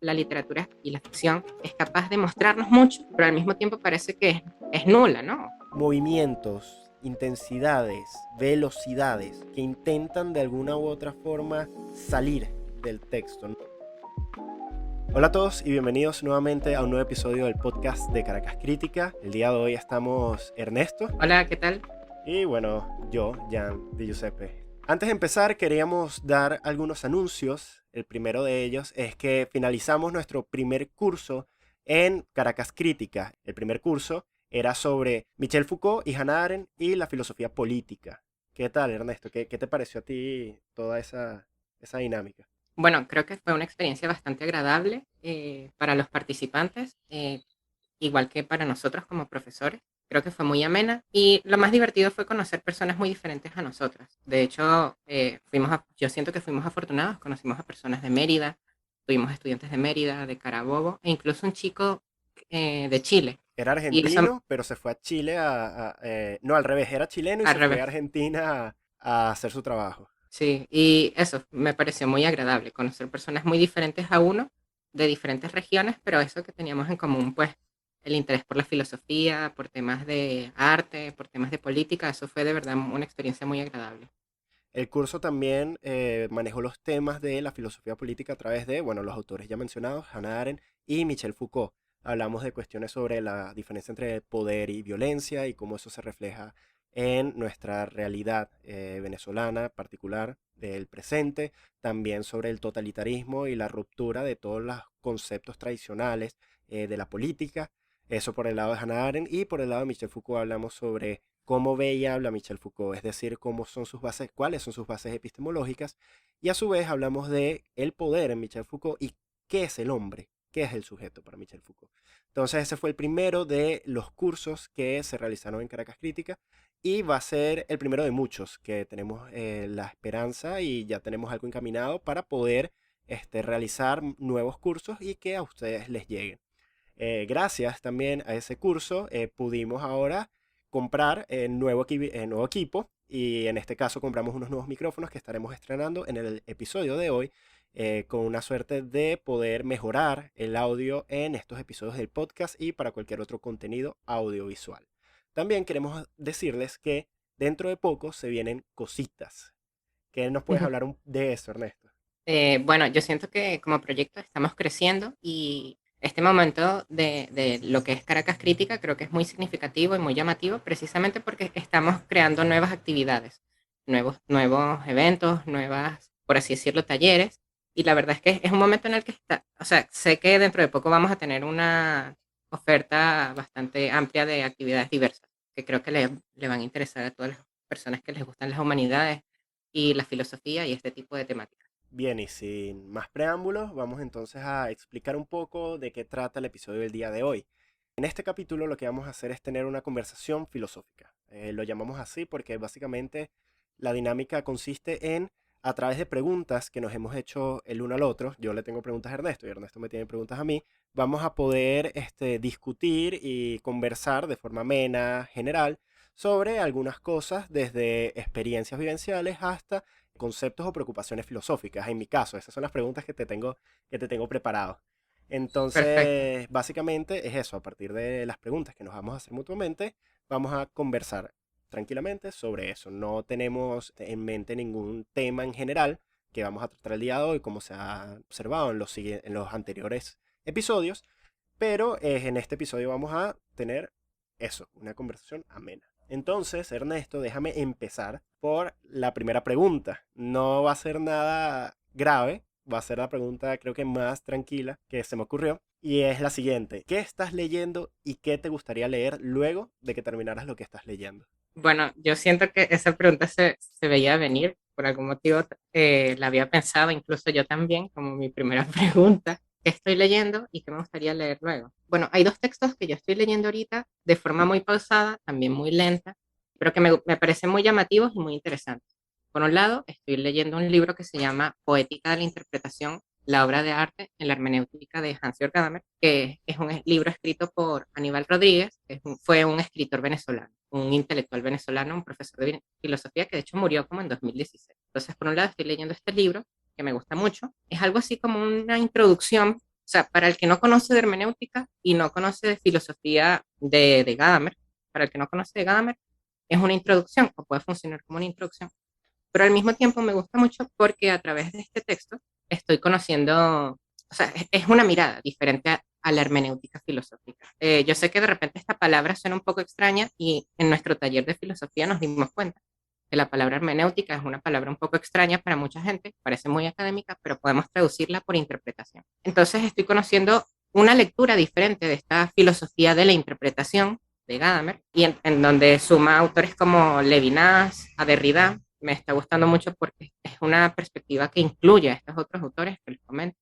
la literatura y la ficción es capaz de mostrarnos mucho, pero al mismo tiempo parece que es nula, ¿no? Movimientos, intensidades, velocidades que intentan de alguna u otra forma salir del texto. Hola a todos y bienvenidos nuevamente a un nuevo episodio del podcast de Caracas Crítica. El día de hoy estamos Ernesto Hola, ¿qué tal? y bueno, yo, Jan Di Giuseppe. Antes de empezar queríamos dar algunos anuncios. El primero de ellos es que finalizamos nuestro primer curso en Caracas Crítica. El primer curso era sobre Michel Foucault y Hannah Arendt y la filosofía política. ¿Qué tal, Ernesto? ¿Qué te pareció a ti toda esa dinámica? Bueno, creo que fue una experiencia bastante agradable para los participantes, igual que para nosotros como profesores. Creo que fue muy amena y lo más divertido fue conocer personas muy diferentes a nosotras. De hecho, yo siento que fuimos afortunados, conocimos a personas de Mérida, tuvimos estudiantes de Mérida, de Carabobo e incluso un chico de Chile. Era Y eso argentino, pero se fue a Chile no, al revés, era chileno y al se fue a revés. Argentina a hacer su trabajo. Sí, y eso me pareció muy agradable, conocer personas muy diferentes a uno, de diferentes regiones, pero eso que teníamos en común, pues el interés por la filosofía, por temas de arte, por temas de política, eso fue de verdad una experiencia muy agradable. El curso también manejó los temas de la filosofía política a través de, bueno, los autores ya mencionados, Hannah Arendt y Michel Foucault. Hablamos de cuestiones sobre la diferencia entre poder y violencia y cómo eso se refleja en nuestra realidad venezolana particular del presente, también sobre el totalitarismo y la ruptura de todos los conceptos tradicionales de la política. Eso por el lado de Hannah Arendt y por el lado de Michel Foucault hablamos sobre cómo ve y habla Michel Foucault, es decir, cómo son sus bases, cuáles son sus bases epistemológicas, y a su vez hablamos de el poder en Michel Foucault y qué es el hombre, qué es el sujeto para Michel Foucault. Entonces ese fue el primero de los cursos que se realizaron en Caracas Crítica y va a ser el primero de muchos que tenemos la esperanza y ya tenemos algo encaminado para poder realizar nuevos cursos y que a ustedes les lleguen. Gracias también a ese curso pudimos ahora comprar nuevo equipo y en este caso compramos unos nuevos micrófonos que estaremos estrenando en el episodio de hoy con una suerte de poder mejorar el audio en estos episodios del podcast y para cualquier otro contenido audiovisual. También queremos decirles que dentro de poco se vienen cositas. ¿Qué nos puedes hablar de eso, Ernesto? Bueno, yo siento que como proyecto estamos creciendo y este momento de lo que es Caracas Crítica creo que es muy significativo y muy llamativo precisamente porque estamos creando nuevas actividades, nuevos eventos, nuevas, por así decirlo, talleres. Y la verdad es que es un momento en el que o sea, sé que dentro de poco vamos a tener una oferta bastante amplia de actividades diversas que creo que le van a interesar a todas las personas que les gustan las humanidades y la filosofía y este tipo de temáticas. Bien, y sin más preámbulos, vamos entonces a explicar un poco de qué trata el episodio del día de hoy. En este capítulo lo que vamos a hacer es tener una conversación filosófica. Lo llamamos así porque básicamente la dinámica consiste en, a través de preguntas que nos hemos hecho el uno al otro, yo le tengo preguntas a Ernesto y Ernesto me tiene preguntas a mí, vamos a poder discutir y conversar de forma amena, general, sobre algunas cosas desde experiencias vivenciales hasta conceptos o preocupaciones filosóficas. En mi caso, esas son las preguntas que te tengo preparado. Perfecto. Entonces, básicamente es eso, a partir de las preguntas que nos vamos a hacer mutuamente, vamos a conversar tranquilamente sobre eso. No tenemos en mente ningún tema en general que vamos a tratar el día de hoy, como se ha observado en los anteriores episodios, pero en este episodio vamos a tener eso, una conversación amena. Entonces, Ernesto, déjame empezar por la primera pregunta. No va a ser nada grave, va a ser la pregunta creo que más tranquila que se me ocurrió. Y es la siguiente. ¿Qué estás leyendo y qué te gustaría leer luego de que terminaras lo que estás leyendo? Bueno, yo siento que esa pregunta se veía venir, por algún motivo la había pensado, incluso yo también, como mi primera pregunta, ¿qué estoy leyendo y qué me gustaría leer luego? Bueno, hay dos textos que yo estoy leyendo ahorita de forma muy pausada, también muy lenta, pero que me parecen muy llamativos y muy interesantes. Por un lado, estoy leyendo un libro que se llama Poética de la Interpretación, la obra de arte en la hermenéutica de Hans-Georg Gadamer, que es un libro escrito por Aníbal Rodríguez, que fue un escritor venezolano, un intelectual venezolano, un profesor de filosofía que de hecho murió como en 2016. Entonces, por un lado, estoy leyendo este libro que me gusta mucho. Es algo así como una introducción sea, para el que no conoce de hermenéutica y no conoce de filosofía de Gadamer, para el que no conoce de Gadamer, es una introducción o puede funcionar como una introducción. Pero al mismo tiempo me gusta mucho porque a través de este texto estoy conociendo, o sea, es una mirada diferente a la hermenéutica filosófica. Yo sé que de repente esta palabra suena un poco extraña y en nuestro taller de filosofía nos dimos cuenta que la palabra hermenéutica es una palabra un poco extraña para mucha gente, parece muy académica, pero podemos traducirla por interpretación. Entonces estoy conociendo una lectura diferente de esta filosofía de la interpretación de Gadamer y en donde suma autores como Levinas, a Derrida. Me está gustando mucho porque es una perspectiva que incluye a estos otros autores que les comento.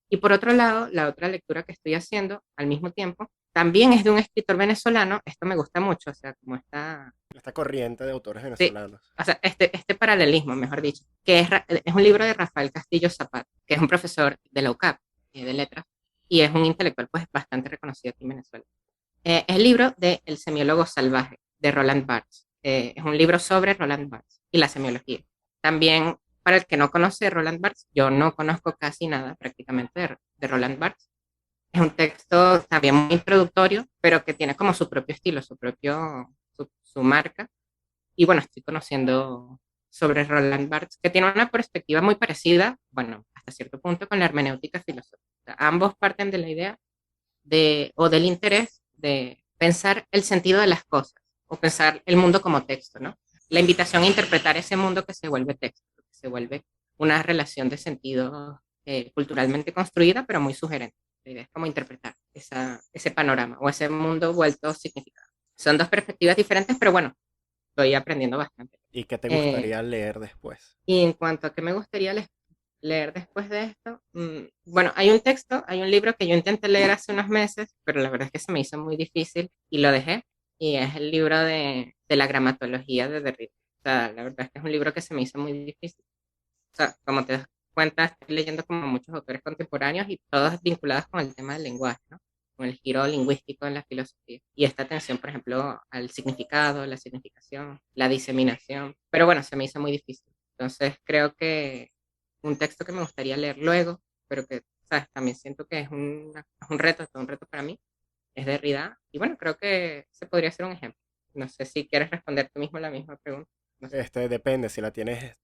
Y por otro lado, la otra lectura que estoy haciendo al mismo tiempo también es de un escritor venezolano. Esto me gusta mucho, o sea, como está, Esta corriente de autores sí, venezolanos. o sea, este paralelismo, mejor dicho, que es un libro de Rafael Castillo Zapata, que es un profesor de la UCAP, de letras, y es un intelectual pues bastante reconocido aquí en Venezuela. Es el libro de El semiólogo salvaje, de Roland Barthes. Es un libro sobre Roland Barthes y la semiología. También, para el que no conoce Roland Barthes, yo no conozco casi nada prácticamente de Roland Barthes. Es un texto también muy introductorio, pero que tiene como su propio estilo, su marca. Y bueno, estoy conociendo sobre Roland Barthes, que tiene una perspectiva muy parecida, bueno, hasta cierto punto, con la hermenéutica filosófica. Ambos parten de la idea o del interés de pensar el sentido de las cosas o pensar el mundo como texto, ¿no? La invitación a interpretar ese mundo que se vuelve texto, que se vuelve una relación de sentido culturalmente construida, pero muy sugerente. La idea es cómo interpretar ese panorama o ese mundo vuelto significado. Son dos perspectivas diferentes, pero bueno, estoy aprendiendo bastante. ¿Y qué te Eh, gustaría leer después? y en cuanto a qué me gustaría leer después de esto, bueno, hay un texto, hay un libro que yo intenté leer hace unos meses, pero la verdad es que se me hizo muy difícil y lo dejé, y es el libro de la gramatología de Derrida. O sea, la verdad es que es un libro que se me hizo muy difícil. O sea, como te das cuenta, estoy leyendo como muchos autores contemporáneos y todos vinculados con el tema del lenguaje, ¿no? Con el giro lingüístico en la filosofía. Y esta atención, por ejemplo, al significado, la significación, la diseminación. Pero bueno, se me hizo muy difícil. Entonces creo que un texto que me gustaría leer luego, pero que, ¿sabes? También siento que es un reto, es todo un reto para mí, es Derrida. Y bueno, creo que se podría ser un ejemplo. No sé si quieres responder tú mismo la misma pregunta. No sé. Depende, si la tienes,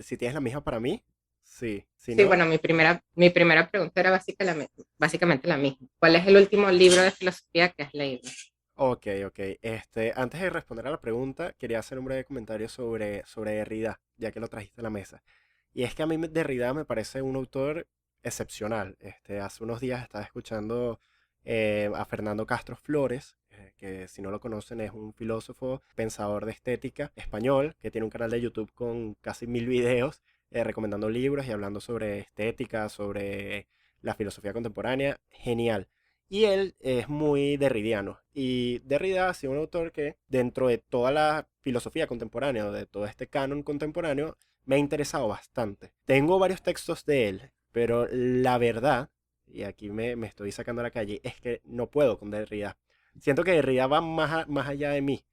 si tienes la misma para mí, sí. Si Sí, no, bueno, mi primera pregunta era básicamente la misma. ¿Cuál es el último libro de filosofía que has leído? ok, ok. Antes de responder a la pregunta, quería hacer un breve comentario sobre Derrida, ya que lo trajiste a la mesa. Y es que a mí Derrida me parece un autor excepcional. Hace unos días estaba escuchando a Fernando Castro Flores, que si no lo conocen es un filósofo, pensador de estética español, que tiene un canal de YouTube con casi 1000 videos, recomendando libros y hablando sobre estética, sobre la filosofía contemporánea. Genial. Y él es muy derridiano. Y Derrida ha sido un autor que dentro de toda la filosofía contemporánea, o de todo este canon contemporáneo, me ha interesado bastante. Tengo varios textos de él, pero la verdad, y aquí me estoy sacando a la calle, es que no puedo con Derrida. Siento que Derrida va más allá de mí.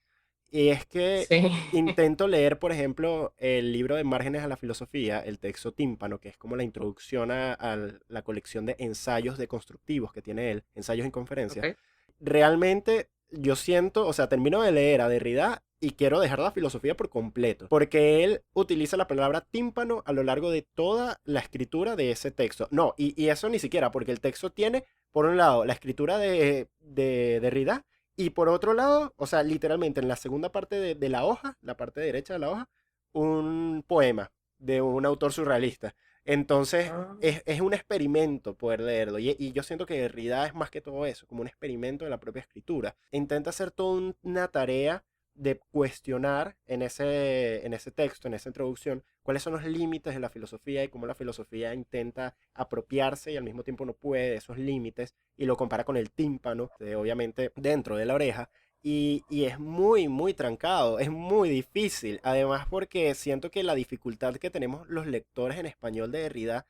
Y es que Sí. intento leer, por ejemplo, el libro de Márgenes a la Filosofía, el texto Tímpano, que es como la introducción a la colección de ensayos deconstructivos que tiene él, ensayos en conferencias. Ok. Realmente yo siento, o sea, termino de leer a Derrida y quiero dejar la filosofía por completo, porque él utiliza la palabra tímpano a lo largo de toda la escritura de ese texto. No, y eso ni siquiera, porque el texto tiene, por un lado, la escritura de Derrida, y por otro lado, o sea, literalmente en la segunda parte de la hoja, la parte derecha de la hoja, un poema de un autor surrealista. Entonces, Ah, es un experimento poder leerlo. Y yo siento que Derrida es más que todo eso, como un experimento de la propia escritura. Intenta hacer toda una tarea de cuestionar en ese texto, en esa introducción, cuáles son los límites de la filosofía y cómo la filosofía intenta apropiarse y al mismo tiempo no puede de esos límites y lo compara con el tímpano, obviamente dentro de la oreja. Y es muy trancado, es muy difícil. Además porque siento que la dificultad que tenemos los lectores en español de Derrida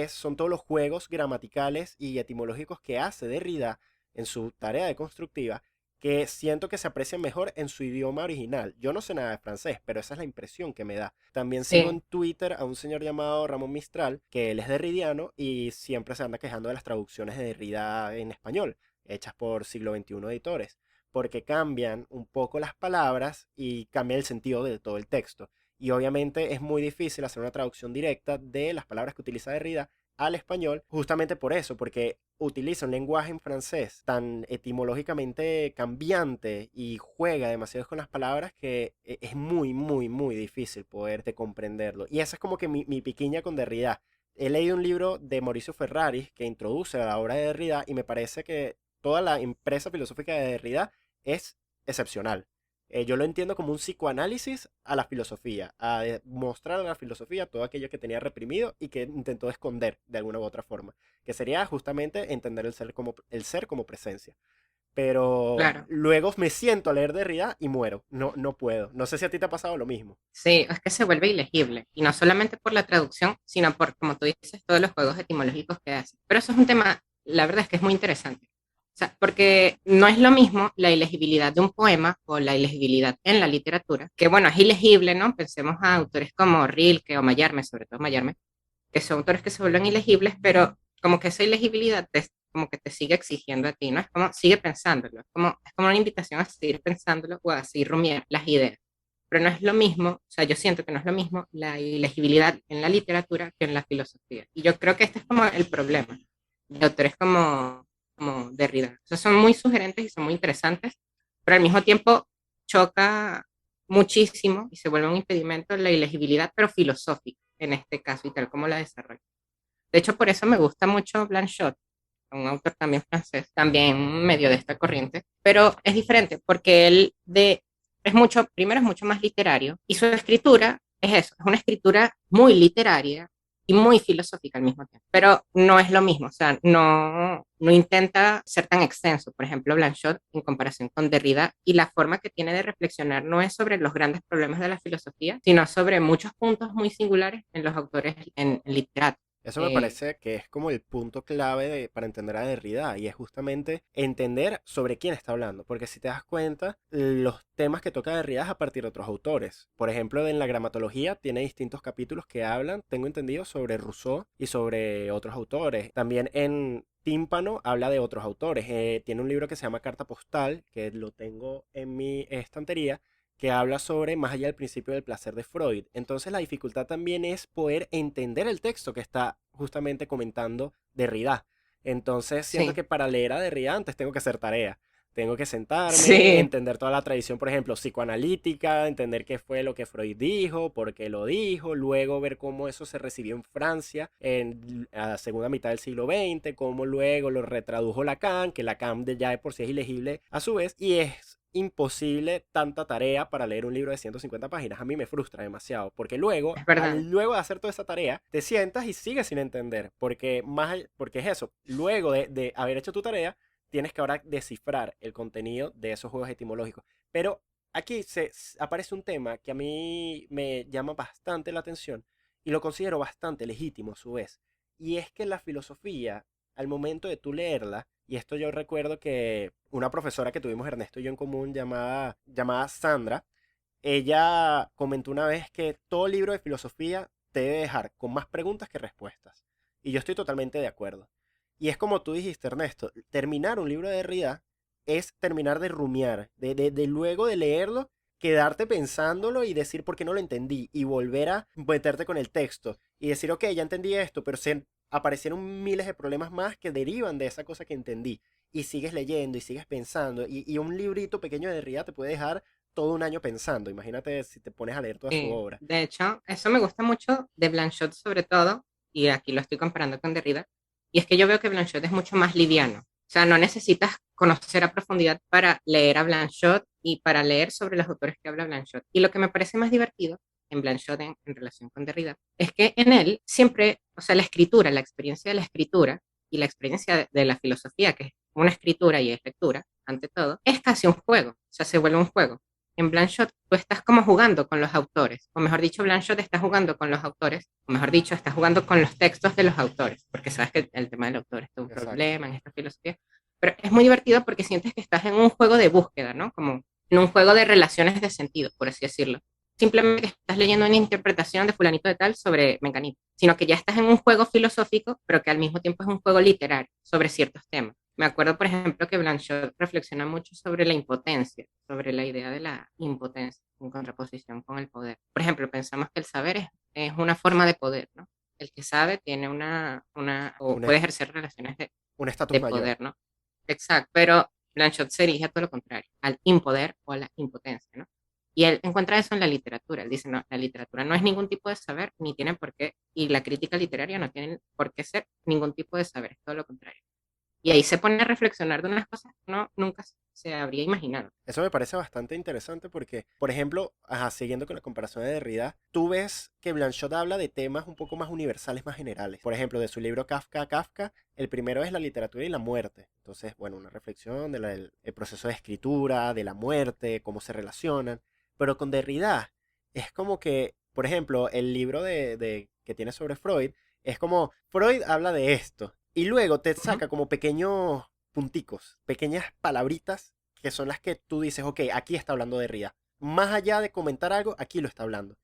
son todos los juegos gramaticales y etimológicos que hace Derrida en su tarea de constructiva, que siento que se aprecian mejor en su idioma original. Yo no sé nada de francés, pero esa es la impresión que me da. También sigo en Sí, Twitter a un señor llamado Ramón Mistral, que él es derridiano y siempre se anda quejando de las traducciones de Derrida en español, hechas por Siglo XXI editores, porque cambian un poco las palabras y cambia el sentido de todo el texto. Y obviamente es muy difícil hacer una traducción directa de las palabras que utiliza Derrida al español, justamente por eso, porque utiliza un lenguaje en francés tan etimológicamente cambiante y juega demasiado con las palabras que es muy, muy, muy difícil poderte comprenderlo. Y esa es como que mi piquiña con Derrida. He leído un libro de Mauricio Ferraris que introduce a la obra de Derrida y me parece que toda la empresa filosófica de Derrida es excepcional. Yo lo entiendo como un psicoanálisis a la filosofía, a mostrar a la filosofía todo aquello que tenía reprimido y que intentó esconder de alguna u otra forma, que sería justamente entender el ser como presencia. Pero claro. luego me siento a leer Derrida y muero, no, no puedo. No sé si a ti te ha pasado lo mismo. Sí, es que se vuelve ilegible, y no solamente por la traducción, sino por, como tú dices, todos los juegos etimológicos que hace. Pero eso es un tema, la verdad es que es muy interesante. O sea, porque no es lo mismo la ilegibilidad de un poema o la ilegibilidad en la literatura, que bueno, es ilegible, ¿no? Pensemos a autores como Rilke o Mallarmé, sobre todo Mallarmé, que son autores que se vuelven ilegibles, pero como que esa ilegibilidad como que te sigue exigiendo a ti, ¿no? Es como, sigue pensándolo, es como una invitación a seguir pensándolo o a seguir rumiar las ideas. Pero no es lo mismo, o sea, yo siento que no es lo mismo la ilegibilidad en la literatura que en la filosofía. Y yo creo que este es como el problema de autores como Derrida. O sea, son muy sugerentes y son muy interesantes, pero al mismo tiempo choca muchísimo y se vuelve un impedimento la ilegibilidad, pero filosófica en este caso y tal como la desarrolla. De hecho, por eso me gusta mucho Blanchot, un autor también francés, también medio de esta corriente, pero es diferente porque es mucho, primero es mucho más literario y su escritura es eso, es una escritura muy literaria y muy filosófica al mismo tiempo, pero no es lo mismo, o sea, no intenta ser tan extenso, por ejemplo, Blanchot en comparación con Derrida, y la forma que tiene de reflexionar no es sobre los grandes problemas de la filosofía, sino sobre muchos puntos muy singulares en los autores en literatos. Eso me Eh, parece que es como el punto clave para entender a Derrida y es justamente entender sobre quién está hablando, porque si te das cuenta, los temas que toca Derrida es a partir de otros autores. Por ejemplo, en la gramatología tiene distintos capítulos que hablan, tengo entendido, sobre Rousseau y sobre otros autores. También en Tímpano habla de otros autores. Tiene un libro que se llama Carta Postal, que lo tengo en mi estantería, que habla sobre más allá del principio del placer de Freud. Entonces la dificultad también es poder entender el texto que está justamente comentando Derrida. Entonces siento sí, que para leer a Derrida antes tengo que hacer tarea. Tengo que sentarme, sí, entender toda la tradición, por ejemplo, psicoanalítica, entender qué fue lo que Freud dijo, por qué lo dijo, luego ver cómo eso se recibió en Francia en la segunda mitad del siglo XX, cómo luego lo retradujo Lacan, que Lacan ya de por sí es ilegible a su vez, y es imposible tanta tarea para leer un libro de 150 páginas. A mí me frustra demasiado, porque luego, es verdad. luego de hacer toda esa tarea, te sientas y sigues sin entender, porque, porque es eso, luego de haber hecho tu tarea, tienes que ahora descifrar el contenido de esos juegos etimológicos. Pero aquí aparece un tema que a mí me llama bastante la atención y lo considero bastante legítimo a su vez. Y es que la filosofía, al momento de tú leerla, y esto yo recuerdo que una profesora que tuvimos Ernesto y yo en común llamada Sandra, ella comentó una vez que todo libro de filosofía te debe dejar con más preguntas que respuestas. Y yo estoy totalmente de acuerdo. Y es como tú dijiste, Ernesto, terminar un libro de Derrida es terminar de rumiar, de luego de leerlo, quedarte pensándolo y decir por qué no lo entendí y volver a meterte con el texto y decir, ok, ya entendí esto, pero se aparecieron miles de problemas más que derivan de esa cosa que entendí. Y sigues leyendo y sigues pensando y un librito pequeño de Derrida te puede dejar todo un año pensando. Imagínate si te pones a leer toda su obra. De hecho, eso me gusta mucho de Blanchot sobre todo, y aquí lo estoy comparando con Derrida, y es que yo veo que Blanchot es mucho más liviano. O sea, no necesitas conocer a profundidad para leer a Blanchot y para leer sobre los autores que habla Blanchot. Y lo que me parece más divertido en Blanchot en relación con Derrida es que en él siempre, o sea, la escritura, la experiencia de la escritura y la experiencia de la filosofía, que es una escritura y es lectura, ante todo, es casi un juego, o sea, se vuelve un juego. En Blanchot tú estás como jugando con los autores, o mejor dicho, Blanchot está jugando con los autores, o mejor dicho, está jugando con los textos de los autores, porque sabes que el tema del autor es todo un Exacto. problema en esta filosofía, Pero es muy divertido porque sientes que estás en un juego de búsqueda, ¿no? Como en un juego de relaciones de sentido, por así decirlo. Simplemente que estás leyendo una interpretación de fulanito de tal sobre menganito, sino que ya estás en un juego filosófico, pero que al mismo tiempo es un juego literario sobre ciertos temas. Me acuerdo, por ejemplo, que Blanchot reflexiona mucho sobre la impotencia, sobre la idea de la impotencia en contraposición con el poder. Por ejemplo, pensamos que el saber es una forma de poder, ¿no? El que sabe tiene o Un, puede es- ejercer relaciones un estatus de mayor. poder, ¿no? Exacto, pero Blanchot se dirige a todo lo contrario, al impoder o a la impotencia, ¿no? Y él encuentra eso en la literatura. Él dice, no, la literatura no es ningún tipo de saber, ni tiene por qué, y la crítica literaria no tiene por qué ser ningún tipo de saber, es todo lo contrario. Y ahí se pone a reflexionar de unas cosas que no, nunca se habría imaginado. Eso me parece bastante interesante porque, por ejemplo, ajá, siguiendo con la comparación de Derrida, tú ves que Blanchot habla de temas un poco más universales, más generales. Por ejemplo, de su libro Kafka, Kafka, el primero es la literatura y la muerte. Entonces, bueno, una reflexión del el proceso de escritura, de la muerte, cómo se relacionan. Pero con Derrida es como que, por ejemplo, el libro que tiene sobre Freud, es como Freud habla de esto y luego te Ujú. saca como pequeños punticos, pequeñas palabritas que son las que tú dices, ok, aquí está hablando de Derrida. Más allá de comentar algo, aquí lo está hablando.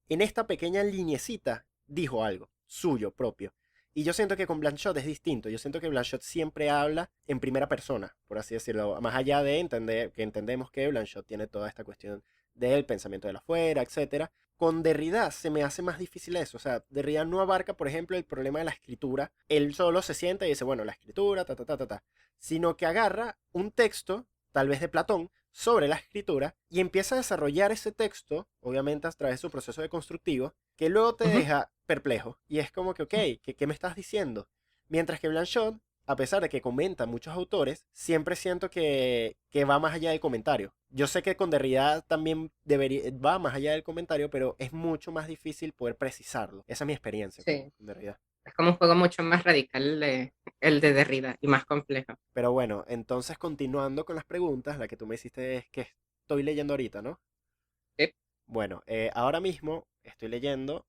En esta pequeña linecita dijo algo suyo propio. Y yo siento que con Blanchot es distinto. Yo siento que Blanchot siempre habla en primera persona, por así decirlo. Más allá de entender que entendemos que Blanchot tiene toda esta cuestión del pensamiento de la afuera, etcétera. Con Derrida se me hace más difícil eso. O sea, Derrida no abarca, por ejemplo, el problema de la escritura. Él solo se sienta y dice, bueno, la escritura, ta, ta, ta, ta, ta. Sino que agarra un texto, tal vez de Platón, sobre la escritura y empieza a desarrollar ese texto, obviamente a través de su proceso de constructivo, que luego te Ujú. deja perplejo. Y es como que, ok, ¿qué me estás diciendo? Mientras que Blanchot, a pesar de que comenta muchos autores, siempre siento que va más allá del comentario. Yo sé que con Derrida también va más allá del comentario, pero es mucho más difícil poder precisarlo. Esa es mi experiencia Sí, con Derrida. es como un juego mucho más radical el de Derrida y más complejo. Pero bueno, entonces continuando con las preguntas, la que tú me hiciste es que estoy leyendo ahorita, ¿no? Sí. Bueno, ahora mismo estoy leyendo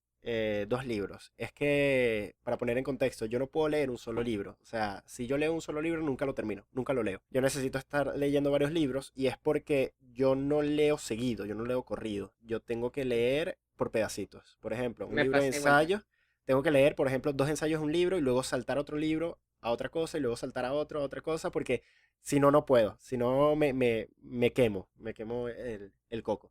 dos libros. Es que, para poner en contexto, yo no puedo leer un solo libro. O sea, si yo leo un solo libro, nunca lo termino, nunca lo leo. Yo necesito estar leyendo varios libros y es porque yo no leo seguido, yo no leo corrido. Yo tengo que leer por pedacitos. Por ejemplo, un Me libro de pasa igual también. ensayos, tengo que leer, por ejemplo, dos ensayos de un libro y luego saltar a otro libro, a otra cosa y luego saltar a otra cosa, porque si no, no puedo. Si no, me quemo el coco.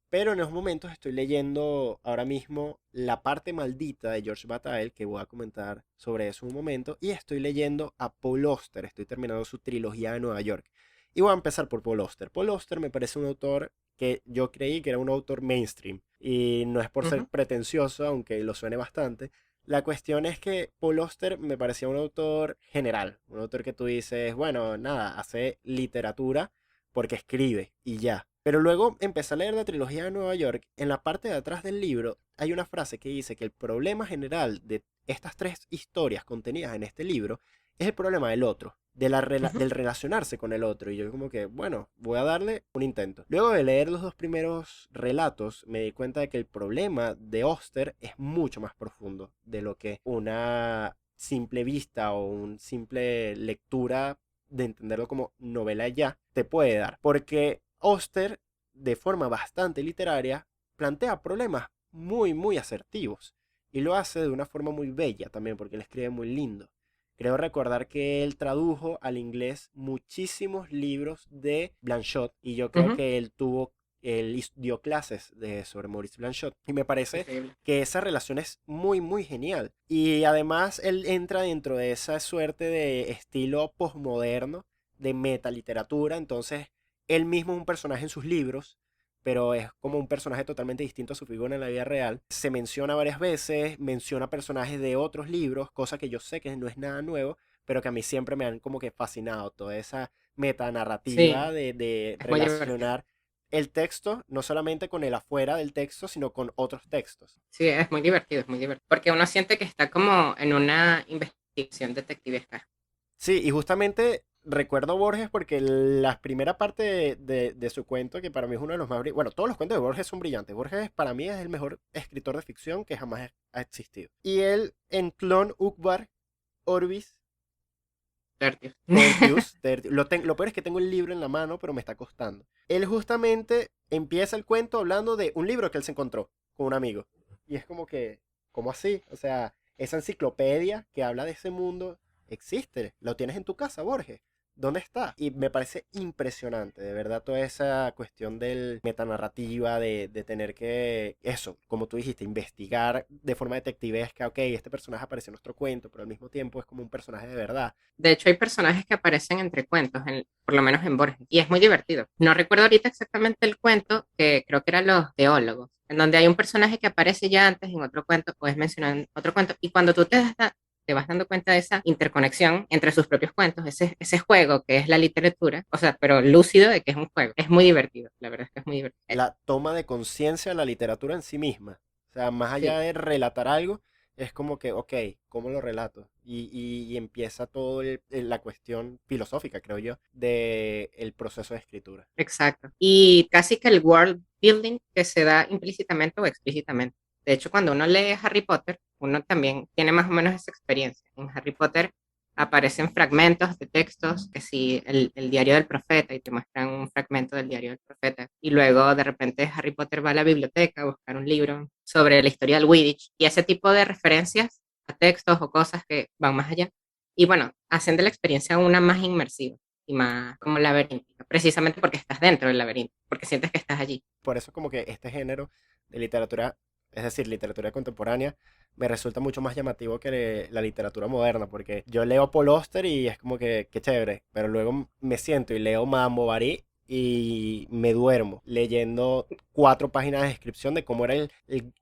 Pero en esos momentos estoy leyendo ahora mismo La parte maldita de George Bataille, que voy a comentar sobre eso en un momento, y estoy leyendo a Paul Auster, estoy terminando su trilogía de Nueva York. Y voy a empezar por Paul Auster. Paul Auster me parece un autor que yo creí que era un autor mainstream, y no es por ser Ujú. pretencioso, aunque lo suene bastante. La cuestión es que Paul Auster me parecía un autor general, un autor que tú dices, bueno, nada, hace literatura porque escribe y ya. Pero luego empecé a leer la trilogía de Nueva York. En la parte de atrás del libro hay una frase que dice que el problema general de estas tres historias contenidas en este libro es el problema del otro, Ujú. del relacionarse con el otro. Y yo como que, bueno, voy a darle un intento. Luego de leer los dos primeros relatos, me di cuenta de que el problema de Oster es mucho más profundo de lo que una simple vista o una simple lectura de entenderlo como novela ya te puede dar. Porque Oster, de forma bastante literaria, plantea problemas muy asertivos. Y lo hace de una forma muy bella también, porque él escribe muy lindo. Creo recordar que él tradujo al inglés muchísimos libros de Blanchot y yo creo Ujú. que él dio clases sobre Maurice Blanchot y me parece Increíble. que esa relación es muy genial. Y además él entra dentro de esa suerte de estilo posmoderno, de metaliteratura, entonces él mismo es un personaje en sus libros, pero es como un personaje totalmente distinto a su figura en la vida real. Se menciona varias veces, menciona personajes de otros libros, cosa que yo sé que no es nada nuevo, pero que a mí siempre me han como que fascinado, toda esa metanarrativa Sí, de es muy divertido. relacionar el texto no solamente con el afuera del texto, sino con otros textos. Sí, es muy divertido, es muy divertido. Porque uno siente que está como en una investigación detectivesca. Sí, y justamente recuerdo Borges porque la primera parte de su cuento, que para mí es uno de los más brillantes, bueno, todos los cuentos de Borges son brillantes. Borges para mí es el mejor escritor de ficción que jamás ha existido. Y él en Clon Ukbar Orbis Tertius. Lo peor es que tengo el libro en la mano, pero me está costando. Él justamente empieza el cuento hablando de un libro que él se encontró con un amigo. Y es como que, ¿cómo así? O sea, esa enciclopedia que habla de ese mundo existe. Lo tienes en tu casa, Borges. ¿Dónde está? Y me parece impresionante, de verdad, toda esa cuestión del metanarrativa, de tener que, eso, como tú dijiste, investigar de forma detectivesca, ok, este personaje aparece en nuestro cuento, pero al mismo tiempo es como un personaje de verdad. De hecho, hay personajes que aparecen entre cuentos, por lo menos en Borges, y es muy divertido. No recuerdo ahorita exactamente el cuento, que creo que eran los teólogos, en donde hay un personaje que aparece ya antes en otro cuento o es mencionado en otro cuento, y cuando tú te vas dando cuenta de esa interconexión entre sus propios cuentos, ese juego que es la literatura, o sea, pero lúcido de que es un juego, es muy divertido, la verdad es que es muy divertido. La toma de conciencia de la literatura en sí misma. O sea, más allá Sí, de relatar algo, es como que, ok, ¿cómo lo relato? Y empieza todo la cuestión filosófica, creo yo, de el proceso de escritura. exacto. Y casi que el world building que se da implícitamente o explícitamente. De hecho, cuando uno lee Harry Potter, uno también tiene más o menos esa experiencia. En Harry Potter aparecen fragmentos de textos, que si el diario del profeta, y te muestran un fragmento del diario del profeta. Y luego de repente Harry Potter va a la biblioteca a buscar un libro sobre la historia del Quidditch. Y ese tipo de referencias a textos o cosas que van más allá. Y bueno, hacen de la experiencia una más inmersiva y más como laberíntica, precisamente porque estás dentro del laberinto, porque sientes que estás allí. Por eso como que este género de literatura, es decir, literatura contemporánea, me resulta mucho más llamativo que la literatura moderna, porque yo leo Paul Auster y es como que, qué chévere, pero luego me siento y leo Madame Bovary y me duermo leyendo 4 páginas de descripción de cómo era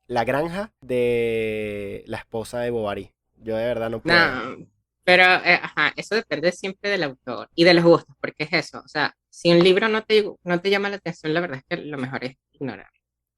la granja de la esposa de Bovary. Yo de verdad no puedo. No, pero ajá, eso depende siempre del autor y de los gustos, porque es eso, o sea, si un libro no te llama la atención, la verdad es que lo mejor es ignorar.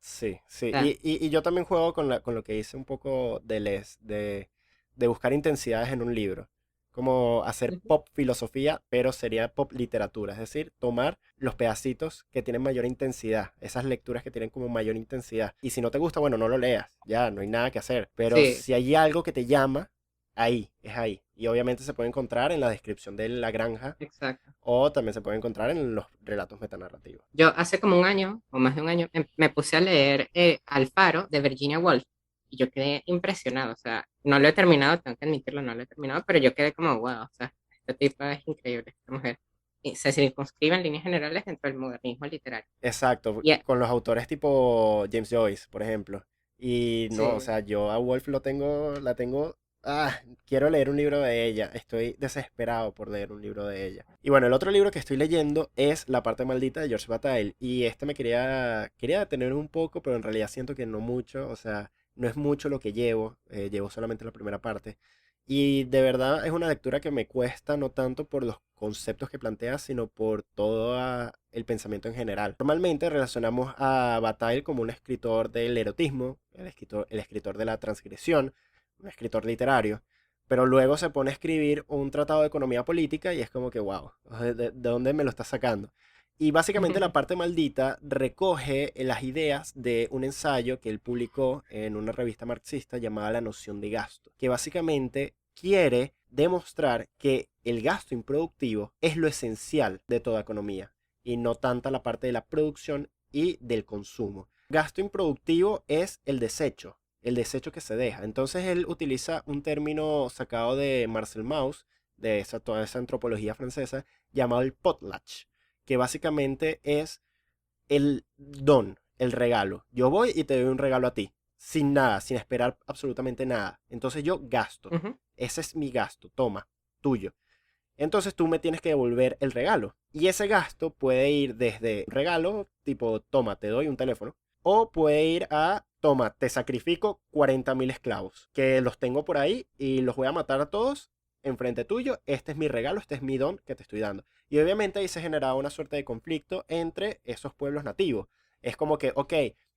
Sí, sí. O sea, Y yo también juego con lo que hice un poco de buscar intensidades en un libro. Como hacer ujú, pop filosofía, pero sería pop literatura. Es decir, tomar los pedacitos que tienen mayor intensidad. Esas lecturas que tienen como mayor intensidad. Y si no te gusta, bueno, no lo leas. Ya, no hay nada que hacer. Pero sí, si hay algo que te llama, ahí, es ahí. Y obviamente se puede encontrar en la descripción de la granja. exacto. O también se puede encontrar en los relatos metanarrativos. Yo hace como un año, o más de un año, me puse a leer Alfaro de Virginia Woolf y yo quedé impresionado, o sea, no lo he terminado, tengo que admitirlo, no lo he terminado, pero yo quedé como, wow, o sea, esta tipa es increíble, esta mujer. Y se circunscribe en líneas generales dentro del modernismo literario. Exacto, Y con los autores tipo James Joyce, por ejemplo. Y no, o sí, sea, yo a Wolf quiero leer un libro de ella, estoy desesperado por leer un libro de ella. Y bueno, el otro libro que estoy leyendo es La parte maldita de George Bataille, y este quería detener un poco, pero en realidad siento que no mucho, o sea, no es mucho lo que llevo solamente la primera parte. Y de verdad es una lectura que me cuesta no tanto por los conceptos que plantea, sino por todo el pensamiento en general. Normalmente relacionamos a Bataille como un escritor del erotismo, el escritor de la transgresión, un escritor literario, pero luego se pone a escribir un tratado de economía política y es como que, wow, ¿de dónde me lo está sacando? Y básicamente la parte maldita recoge las ideas de un ensayo que él publicó en una revista marxista llamada La noción de gasto, que básicamente quiere demostrar que el gasto improductivo es lo esencial de toda economía y no tanta la parte de la producción y del consumo. Gasto improductivo es el desecho que se deja. Entonces él utiliza un término sacado de Marcel Mauss, toda esa antropología francesa, llamado el potlatch, que básicamente es el don, el regalo. Yo voy y te doy un regalo a ti, sin nada, sin esperar absolutamente nada. Entonces yo gasto. ujú, Ese es mi gasto, toma, tuyo. Entonces tú me tienes que devolver el regalo. Y ese gasto puede ir desde regalo, tipo, toma, te doy un teléfono. O puede ir a, toma, te sacrifico 40.000 esclavos, que los tengo por ahí y los voy a matar a todos enfrente tuyo. Este es mi regalo, este es mi don que te estoy dando. Y obviamente ahí se generaba una suerte de conflicto entre esos pueblos nativos. Es como que, ok,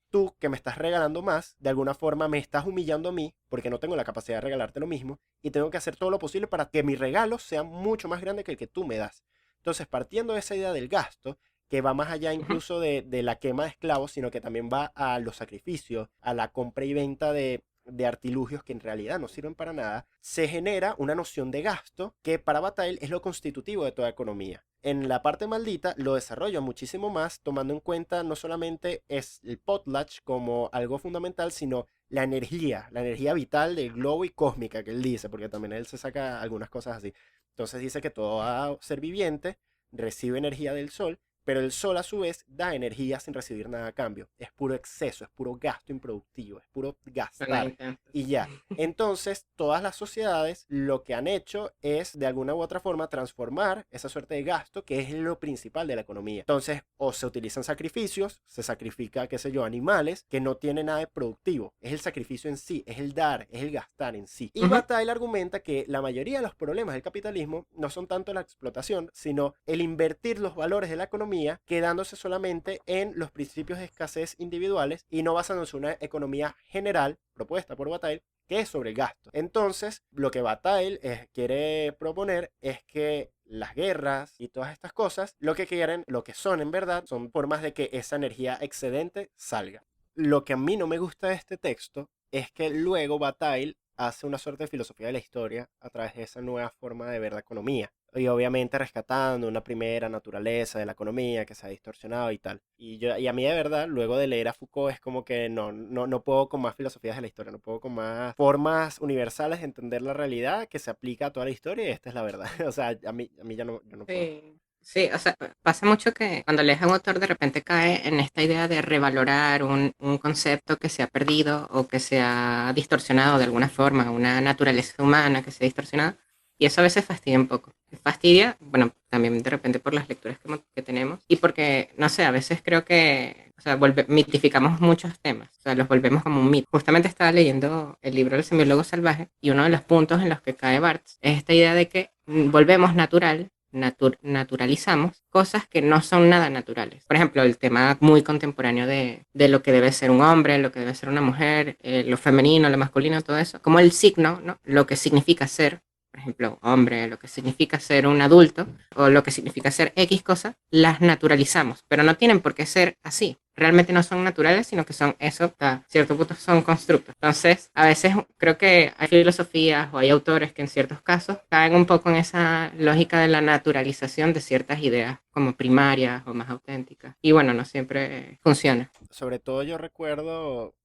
tú que me estás regalando más, de alguna forma me estás humillando a mí porque no tengo la capacidad de regalarte lo mismo y tengo que hacer todo lo posible para que mi regalo sea mucho más grande que el que tú me das. Entonces, partiendo de esa idea del gasto, que va más allá ujú. incluso de la quema de esclavos, sino que también va a los sacrificios, a la compra y venta de de artilugios que en realidad no sirven para nada, se genera una noción de gasto que para Bataille es lo constitutivo de toda economía. En la parte maldita lo desarrolla muchísimo más, tomando en cuenta no solamente es el potlatch como algo fundamental, sino la energía vital del globo y cósmica que él dice, porque también él se saca algunas cosas así. Entonces dice que todo ser viviente recibe energía del sol, pero el sol a su vez da energía sin recibir nada a cambio. Es puro exceso, es puro gasto improductivo, es puro Suena gastar. intenso, Y sí. ya. Entonces, todas las sociedades lo que han hecho es, de alguna u otra forma, transformar esa suerte de gasto que es lo principal de la economía. Entonces, o se utilizan sacrificios, se sacrifica, qué sé yo, animales, que no tienen nada de productivo. Es el sacrificio en sí, es el dar, es el gastar en sí. Y Ujú. Bataille argumenta que la mayoría de los problemas del capitalismo no son tanto la explotación, sino el invertir los valores de la economía, quedándose solamente en los principios de escasez individuales y no basándose en una economía general propuesta por Bataille, que es sobre el gasto. Entonces, lo que Bataille quiere proponer es que las guerras y todas estas cosas, lo que quieren, lo que son en verdad, son formas de que esa energía excedente salga. Lo que a mí no me gusta de este texto es que luego Bataille hace una suerte de filosofía de la historia a través de esa nueva forma de ver la economía. Y obviamente rescatando una primera naturaleza de la economía que se ha distorsionado y tal. Y a mí de verdad, luego de leer a Foucault, es como que no puedo con más filosofías de la historia, no puedo con más formas universales de entender la realidad que se aplica a toda la historia y esta es la verdad. O sea, a mí ya no, yo no puedo. Sí, sí, o sea, pasa mucho que cuando lees a un autor de repente cae en esta idea de revalorar un concepto que se ha perdido o que se ha distorsionado de alguna forma, una naturaleza humana que se ha distorsionado, y eso a veces fastidia un poco. Fastidia, bueno, también de repente por las lecturas que tenemos y porque, no sé, a veces creo que, o sea, mitificamos muchos temas, o sea, los volvemos como un mito. Justamente estaba leyendo el libro El semiólogo salvaje y uno de los puntos en los que cae Barthes es esta idea de que volvemos naturalizamos cosas que no son nada naturales. Por ejemplo, el tema muy contemporáneo de lo que debe ser un hombre, lo que debe ser una mujer, lo femenino, lo masculino, todo eso. Como el signo, ¿no? Lo que significa ser, por ejemplo, hombre, lo que significa ser un adulto o lo que significa ser X cosas, las naturalizamos, pero no tienen por qué ser así. Realmente no son naturales, sino que son eso, a cierto punto son constructos. Entonces, a veces creo que hay filosofías o hay autores que en ciertos casos caen un poco en esa lógica de la naturalización de ciertas ideas como primarias o más auténticas. Y bueno, no siempre funciona. Sobre todo yo recuerdo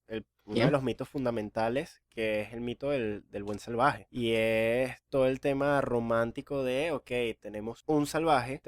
uno de Bien. los mitos fundamentales, que es el mito del buen salvaje. Y es todo el tema romántico de, ok, tenemos un salvaje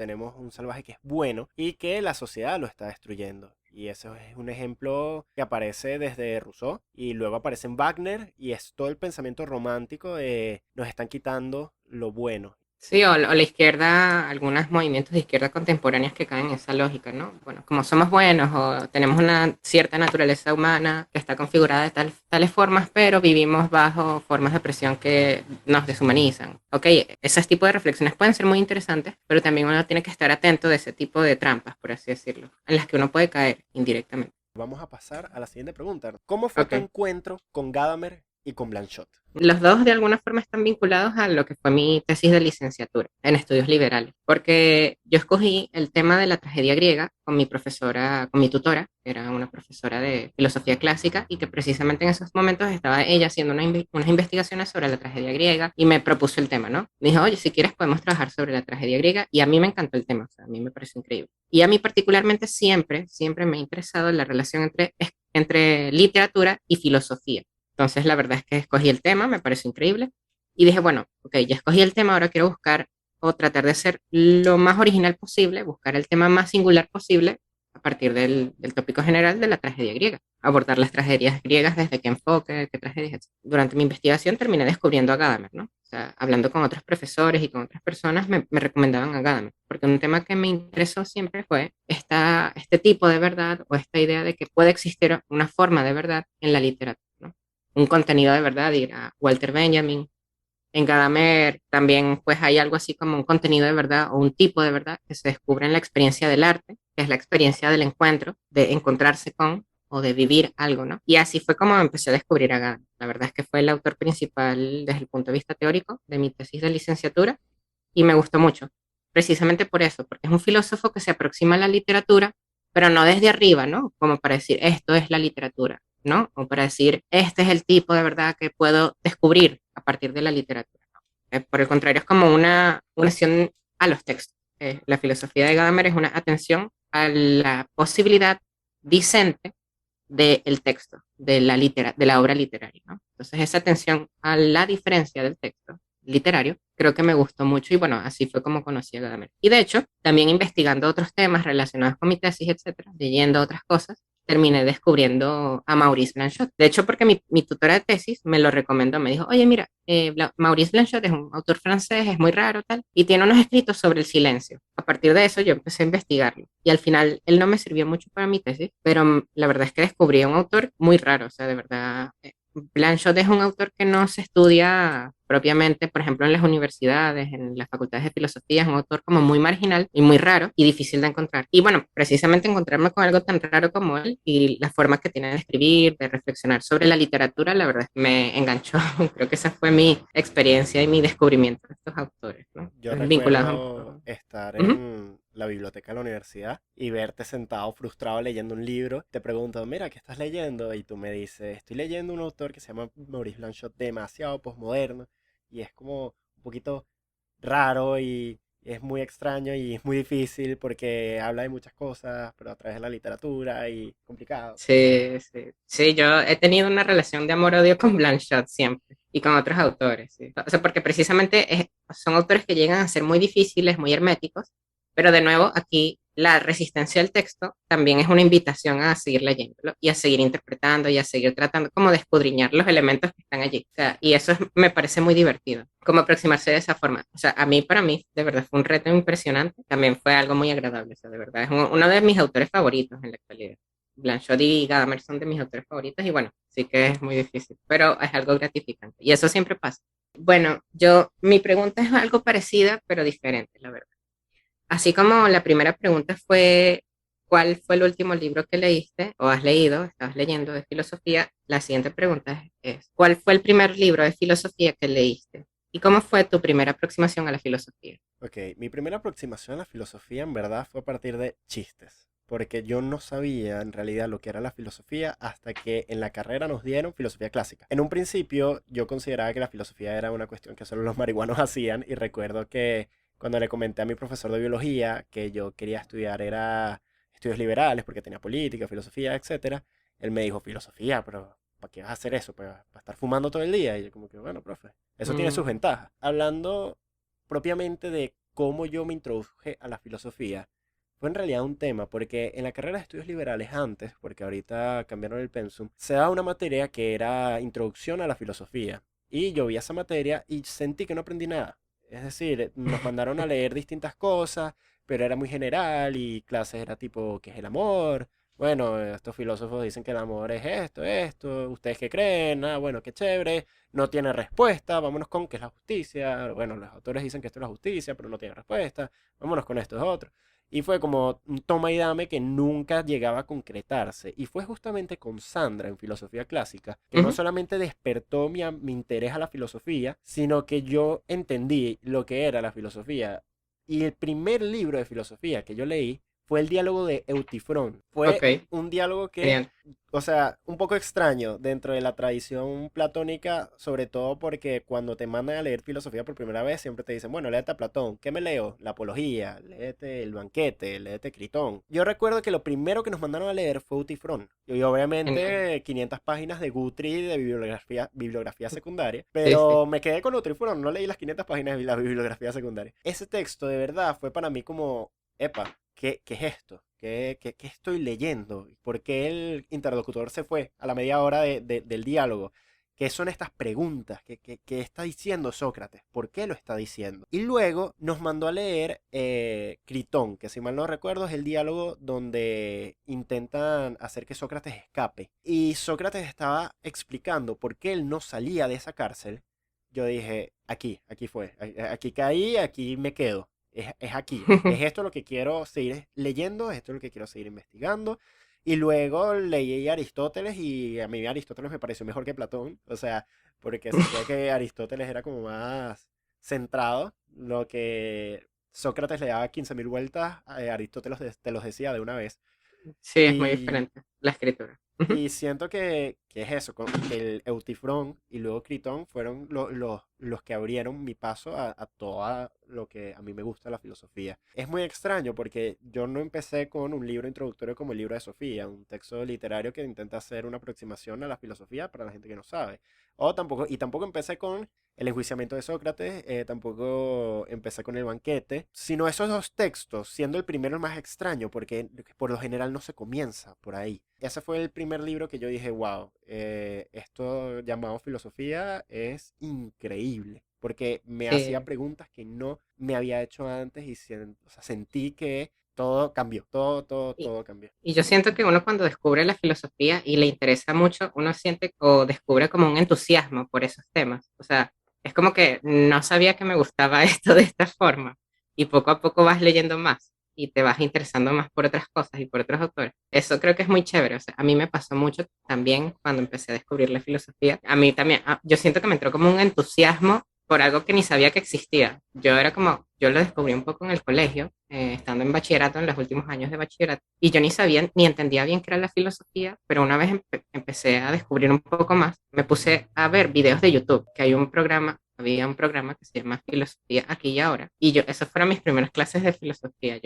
que es bueno y que la sociedad lo está destruyendo. Y eso es un ejemplo que aparece desde Rousseau y luego aparece en Wagner y es todo el pensamiento romántico de nos están quitando lo bueno. Sí, o la izquierda, algunos movimientos de izquierda contemporáneas que caen en esa lógica, ¿no? Bueno, como somos buenos o tenemos una cierta naturaleza humana que está configurada de tales formas, pero vivimos bajo formas de presión que nos deshumanizan. Ok, ese tipo de reflexiones pueden ser muy interesantes, pero también uno tiene que estar atento de ese tipo de trampas, por así decirlo, en las que uno puede caer indirectamente. Vamos a pasar a la siguiente pregunta. ¿Cómo fue tu Ok. encuentro con Gadamer y con Blanchot? Los dos de alguna forma están vinculados a lo que fue mi tesis de licenciatura en estudios liberales, porque yo escogí el tema de la tragedia griega con mi profesora, con mi tutora, que era una profesora de filosofía clásica y que precisamente en esos momentos estaba ella haciendo unas investigaciones sobre la tragedia griega y me propuso el tema, ¿no? Me dijo, oye, si quieres podemos trabajar sobre la tragedia griega y a mí me encantó el tema, o sea, a mí me pareció increíble. Y a mí particularmente siempre me ha interesado la relación entre literatura y filosofía. Entonces, la verdad es que escogí el tema, me pareció increíble. Y dije, bueno, ok, ya escogí el tema, ahora quiero buscar o tratar de ser lo más original posible, buscar el tema más singular posible a partir del tópico general de la tragedia griega. Abordar las tragedias griegas desde qué enfoque, qué tragedias, etc. Durante mi investigación terminé descubriendo a Gadamer, ¿no? O sea, hablando con otros profesores y con otras personas, me recomendaban a Gadamer, porque un tema que me interesó siempre fue este tipo de verdad o esta idea de que puede existir una forma de verdad en la literatura, ¿no? Un contenido de verdad, dirá Walter Benjamin. En Gadamer también pues hay algo así como un contenido de verdad o un tipo de verdad que se descubre en la experiencia del arte, que es la experiencia del encuentro, de encontrarse con o de vivir algo, ¿no? Y así fue como empecé a descubrir a Gadamer. La verdad es que fue el autor principal desde el punto de vista teórico de mi tesis de licenciatura y me gustó mucho, precisamente por eso, porque es un filósofo que se aproxima a la literatura, pero no desde arriba, ¿no? Como para decir, esto es la literatura, ¿no? O para decir, este es el tipo de verdad que puedo descubrir a partir de la literatura, ¿no? Por el contrario, es como una acción a los textos. La filosofía de Gadamer es una atención a la posibilidad vicente del texto, de la obra literaria, ¿no? Entonces, esa atención a la diferencia del texto literario, creo que me gustó mucho y bueno, así fue como conocí a Gadamer. Y de hecho, también investigando otros temas relacionados con mi tesis, etcétera, leyendo otras cosas, terminé descubriendo a Maurice Blanchot. De hecho, porque mi tutora de tesis me lo recomendó, me dijo, oye, mira, Maurice Blanchot es un autor francés, es muy raro, tal, y tiene unos escritos sobre el silencio. A partir de eso yo empecé a investigarlo. Y al final él no me sirvió mucho para mi tesis, pero la verdad es que descubrí a un autor muy raro, o sea, de verdad, Blanchot es un autor que no se estudia propiamente, por ejemplo, en las universidades, en las facultades de filosofía, es un autor como muy marginal y muy raro y difícil de encontrar. Y bueno, precisamente encontrarme con algo tan raro como él y la forma que tiene de escribir, de reflexionar sobre la literatura, la verdad es que me enganchó. Creo que esa fue mi experiencia y mi descubrimiento de estos autores, ¿no? Yo Vinculados un recuerdo poco. estar Ujú. en la biblioteca de la universidad y verte sentado frustrado leyendo un libro. Te pregunto, mira, ¿qué estás leyendo? Y tú me dices, estoy leyendo un autor que se llama Maurice Blanchot, demasiado posmoderno. Y es como un poquito raro y es muy extraño y es muy difícil porque habla de muchas cosas, pero a través de la literatura y complicado. Sí, sí. Sí, yo he tenido una relación de amor-odio con Blanchot siempre y con otros autores, sí. O sea, porque precisamente son autores que llegan a ser muy difíciles, muy herméticos, pero de nuevo aquí la resistencia al texto también es una invitación a seguir leyéndolo y a seguir interpretando y a seguir tratando como de escudriñar los elementos que están allí. O sea, y eso me parece muy divertido, como aproximarse de esa forma. O sea, para mí, de verdad fue un reto impresionante, también fue algo muy agradable, o sea, de verdad es uno de mis autores favoritos en la actualidad. Blanchot y Gadamer son de mis autores favoritos y bueno, sí que es muy difícil, pero es algo gratificante y eso siempre pasa. Bueno, mi pregunta es algo parecida, pero diferente, la verdad. Así como la primera pregunta fue, ¿cuál fue el último libro que leíste o has leído, estabas leyendo de filosofía? La siguiente pregunta ¿cuál fue el primer libro de filosofía que leíste? ¿Y cómo fue tu primera aproximación a la filosofía? Ok, mi primera aproximación a la filosofía en verdad fue a partir de chistes, porque yo no sabía en realidad lo que era la filosofía hasta que en la carrera nos dieron filosofía clásica. En un principio yo consideraba que la filosofía era una cuestión que solo los marihuanos hacían y recuerdo que cuando le comenté a mi profesor de biología que yo quería estudiar era estudios liberales porque tenía política, filosofía, etcétera, él me dijo filosofía, pero ¿para qué vas a hacer eso? ¿Para estar fumando todo el día? Y yo como que, bueno, profe, eso tiene sus Mm, ventajas. Hablando propiamente de cómo yo me introduje a la filosofía, fue en realidad un tema, porque en la carrera de estudios liberales antes, porque ahorita cambiaron el pensum, se daba una materia que era introducción a la filosofía. Y yo vi esa materia y sentí que no aprendí nada. Es decir, nos mandaron a leer distintas cosas, pero era muy general y clases era tipo, ¿qué es el amor? Bueno, estos filósofos dicen que el amor es esto, ¿ustedes qué creen? Ah, bueno, qué chévere, no tiene respuesta, vámonos con qué es la justicia. Bueno, los autores dicen que esto es la justicia, pero no tiene respuesta, vámonos con esto es otro. Y fue como un toma y dame que nunca llegaba a concretarse. Y fue justamente con Sandra en filosofía clásica que no ujú, solamente despertó mi interés a la filosofía, sino que yo entendí lo que era la filosofía. Y el primer libro de filosofía que yo leí fue el diálogo de Eutifrón. Fue ok, un diálogo que, genial. o sea, un poco extraño dentro de la tradición platónica, sobre todo porque cuando te mandan a leer filosofía por primera vez, siempre te dicen, bueno, léete a Platón, ¿qué me leo? La Apología, léete el Banquete, léete Critón. Yo recuerdo que lo primero que nos mandaron a leer fue Utifrón, y Genial. obviamente 500 páginas de Guthrie de bibliografía secundaria, Sí, sí. pero me quedé con Utifrón, no leí las 500 páginas de la bibliografía secundaria. Ese texto de verdad fue para mí como, epa, ¿qué es esto? ¿Qué estoy leyendo? ¿Por qué el interlocutor se fue a la media hora del diálogo? ¿Qué son estas preguntas? ¿Qué está diciendo Sócrates? ¿Por qué lo está diciendo? Y luego nos mandó a leer Critón, que si mal no recuerdo es el diálogo donde intentan hacer que Sócrates escape. Y Sócrates estaba explicando por qué él no salía de esa cárcel. Yo dije, aquí fue, aquí caí, aquí me quedo. Es aquí, es esto lo que quiero seguir leyendo, es esto lo que quiero seguir investigando. Y luego leí Aristóteles y a mí Aristóteles me pareció mejor que Platón, o sea, porque sentía que Aristóteles era como más centrado, lo que Sócrates le daba 15.000 vueltas, Aristóteles te los decía de una vez. Sí, es muy Y diferente la escritura. Ujú. Y siento que es eso, que el Eutifrón y luego Critón fueron los que abrieron mi paso a todo lo que a mí me gusta la filosofía. Es muy extraño porque yo no empecé con un libro introductorio como el libro de Sofía, un texto literario que intenta hacer una aproximación a la filosofía para la gente que no sabe. Y tampoco empecé con el enjuiciamiento de Sócrates, tampoco empecé con el banquete, sino esos dos textos, siendo el primero el más extraño, porque por lo general no se comienza por ahí. Ese fue el primer libro que yo dije, wow, esto llamado filosofía es increíble, porque me hacía Sí. preguntas que no me había hecho antes y o sea, sentí que todo cambió, todo, todo, Y, todo cambió. y yo siento que uno cuando descubre la filosofía y le interesa mucho, uno siente o descubre como un entusiasmo por esos temas. O sea, es como que no sabía que me gustaba esto de esta forma y poco a poco vas leyendo más y te vas interesando más por otras cosas y por otros autores. Eso creo que es muy chévere. O sea, a mí me pasó mucho también cuando empecé a descubrir la filosofía. A mí también, yo siento que me entró como un entusiasmo por algo que ni sabía que existía. Yo era como, yo lo descubrí un poco en el colegio, estando en bachillerato, en los últimos años de bachillerato, y yo ni sabía ni entendía bien qué era la filosofía, pero una vez empecé a descubrir un poco más, me puse a ver videos de YouTube, que había un programa que se llama Filosofía Aquí y Ahora, y yo, esas fueron mis primeras clases de filosofía,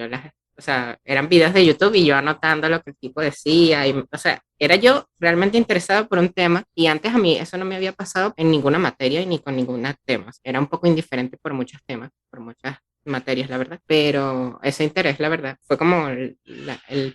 o sea, eran videos de YouTube y yo anotando lo que el tipo decía, o sea, era yo realmente interesado por un tema y antes a mí eso no me había pasado en ninguna materia y ni con ningún tema. Era un poco indiferente por muchos temas, por muchas materias, la verdad, pero ese interés, la verdad, fue como el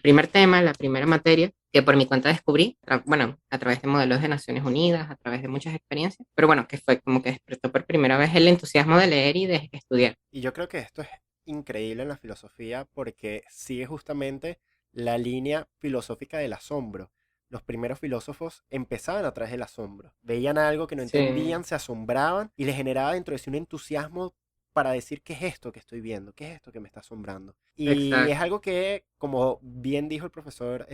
primer tema, la primera materia que por mi cuenta descubrí, bueno, a través de modelos de Naciones Unidas, a través de muchas experiencias, pero bueno, que fue como que despertó por primera vez el entusiasmo de leer y de estudiar. Y yo creo que esto es increíble en la filosofía porque sigue justamente la línea filosófica del asombro. Los primeros filósofos empezaban a través del asombro. Veían algo que no Sí, entendían, se asombraban y les generaba dentro de sí un entusiasmo para decir qué es esto que estoy viendo, qué es esto que me está asombrando. Y es exacto. algo que, como bien dijo el profesor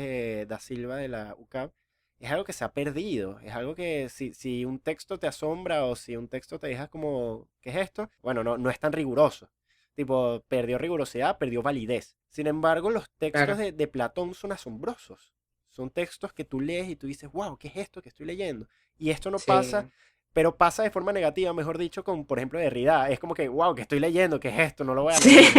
Da Silva de la UCAP, es algo que se ha perdido. Es algo que si un texto te asombra o si un texto te deja como, ¿qué es esto? Bueno, no es tan riguroso. Tipo, perdió rigurosidad, perdió validez. Sin embargo, los textos Claro. de Platón son asombrosos. Son textos que tú lees y tú dices, wow, ¿qué es esto que estoy leyendo? Y esto no Sí, pasa, pero pasa de forma negativa, mejor dicho, con, por ejemplo, Derrida. Es como que, wow, ¿qué estoy leyendo? ¿Qué es esto? No lo voy a sí, leer.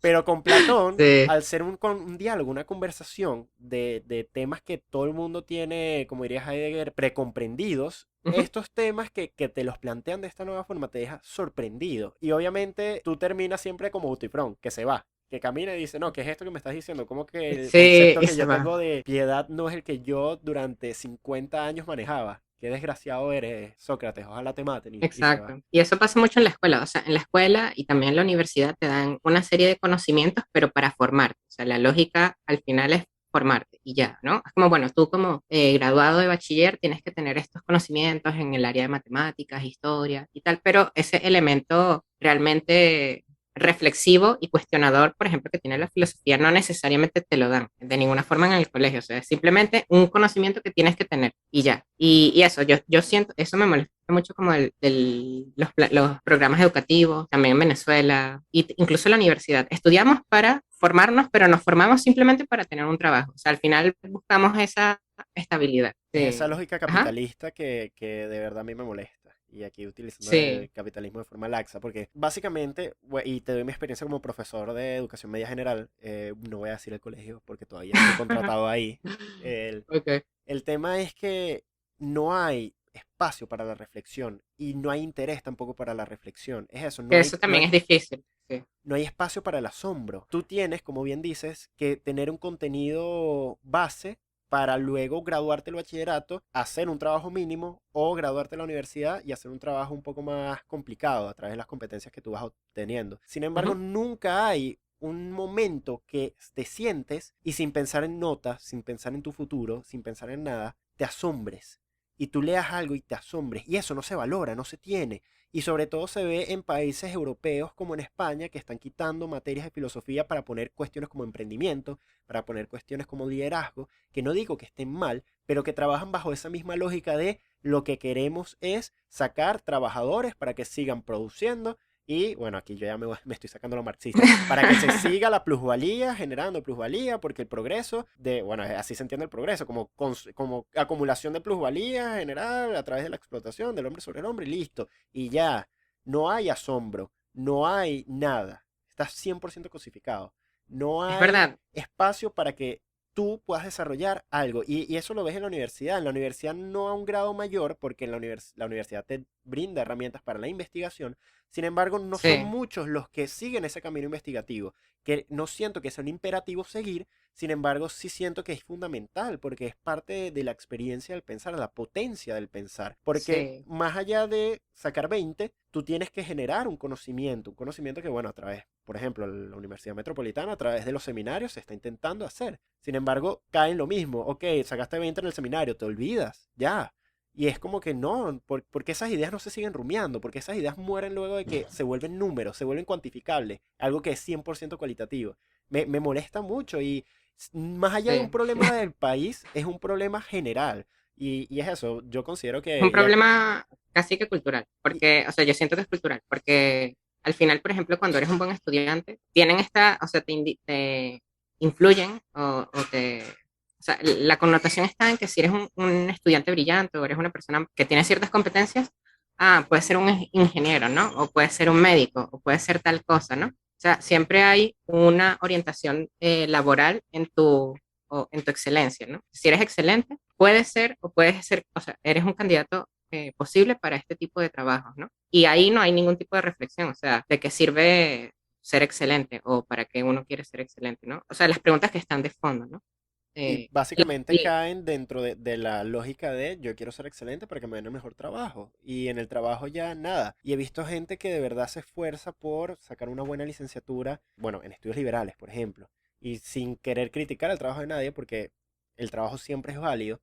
Pero con Platón, sí. al ser un diálogo, una conversación de temas que todo el mundo tiene, como diría Heidegger, precomprendidos, Ujú. estos temas que te los plantean de esta nueva forma te deja sorprendido. Y obviamente tú terminas siempre como Butifrón, que se va, que camina y dice, no, ¿qué es esto que me estás diciendo? ¿Cómo que el Sí, concepto y que se yo tengo va. de piedad no es el que yo durante 50 años manejaba? Qué desgraciado eres, Sócrates, ojalá te maten y se va. Exacto. Y eso pasa mucho en la escuela. O sea, en la escuela y también en la universidad te dan una serie de conocimientos, pero para formarte. O sea, la lógica al final es formarte y ya, ¿no? Es como, bueno, tú como graduado de bachiller tienes que tener estos conocimientos en el área de matemáticas, historia y tal, pero ese elemento realmente reflexivo y cuestionador, por ejemplo, que tiene la filosofía, no necesariamente te lo dan de ninguna forma en el colegio, o sea, es simplemente un conocimiento que tienes que tener y ya. Y eso, yo siento, eso me molesta mucho como los programas educativos, también en Venezuela, e incluso en la universidad. Estudiamos para formarnos, pero nos formamos simplemente para tener un trabajo. O sea, al final buscamos esa estabilidad. Es esa Sí. lógica Ajá. capitalista que de verdad a mí me molesta. Y aquí utilizando el Sí. capitalismo de forma laxa, porque básicamente, y te doy mi experiencia como profesor de educación media general, no voy a decir el colegio porque todavía estoy contratado ahí. El, Ok. el tema es que no hay espacio para la reflexión y no hay interés tampoco para la reflexión. Es eso, Que eso también es difícil. Sí. no hay espacio para el asombro. Tú tienes, como bien dices, que tener un contenido base para luego graduarte el bachillerato, hacer un trabajo mínimo o graduarte en la universidad y hacer un trabajo un poco más complicado a través de las competencias que tú vas obteniendo. Sin embargo, Ujú. nunca hay un momento que te sientes y sin pensar en notas, sin pensar en tu futuro, sin pensar en nada, te asombres. Y tú leas algo y te asombres. Y eso no se valora, no se tiene. Y sobre todo se ve en países europeos como en España que están quitando materias de filosofía para poner cuestiones como emprendimiento, para poner cuestiones como liderazgo, que no digo que estén mal, pero que trabajan bajo esa misma lógica de lo que queremos es sacar trabajadores para que sigan produciendo Y bueno, aquí yo ya me estoy sacando lo marxista. Para que se siga la plusvalía, generando plusvalía, porque el progreso de, bueno, así se entiende el progreso, como, como acumulación de plusvalía general a través de la explotación del hombre sobre el hombre y listo. Y ya, no hay asombro, no hay nada. Está 100% cosificado. No Es hay verdad, espacio para que tú puedas desarrollar algo. Y eso lo ves en la universidad. En la universidad no a un grado mayor, porque en la universidad te brinda herramientas para la investigación. Sin embargo, no son sí, muchos los que siguen ese camino investigativo, que no siento que sea un imperativo seguir, sin embargo, sí siento que es fundamental, porque es parte de la experiencia del pensar, la potencia del pensar. Porque sí. más allá de sacar 20, tú tienes que generar un conocimiento que, bueno, a través, por ejemplo, la Universidad Metropolitana, a través de los seminarios, se está intentando hacer. Sin embargo, cae en lo mismo. Ok, sacaste 20 en el seminario, te olvidas, ya. Y es como que no, porque esas ideas no se siguen rumiando, porque esas ideas mueren luego de que se vuelven números, se vuelven cuantificables, algo que es 100% cualitativo. Me molesta mucho y más allá de un Sí. problema del país, es un problema general. Y es eso, yo considero Es un que ya... problema casi que cultural, y- porque, o sea, yo siento que es cultural, porque al final, por ejemplo, cuando eres un buen estudiante, tienen esta, o sea, te influyen o te, o sea, la connotación está en que si eres un estudiante brillante o eres una persona que tiene ciertas competencias, puede ser un ingeniero, ¿no? O puede ser un médico, o puede ser tal cosa, ¿no? O sea, siempre hay una orientación laboral en tu excelencia, ¿no? Si eres excelente, puedes ser o puedes ser, o sea, eres un candidato posible para este tipo de trabajos, ¿no? Y ahí no hay ningún tipo de reflexión, o sea, de qué sirve ser excelente o para qué uno quiere ser excelente, ¿no? O sea, las preguntas que están de fondo, ¿no? Y Eh, y, básicamente y, caen dentro de la lógica de yo quiero ser excelente para que me den el mejor trabajo. Y en el trabajo ya nada. Y he visto gente que de verdad se esfuerza por sacar una buena licenciatura, bueno, en estudios liberales, por ejemplo. Y sin querer criticar el trabajo de nadie, porque el trabajo siempre es válido,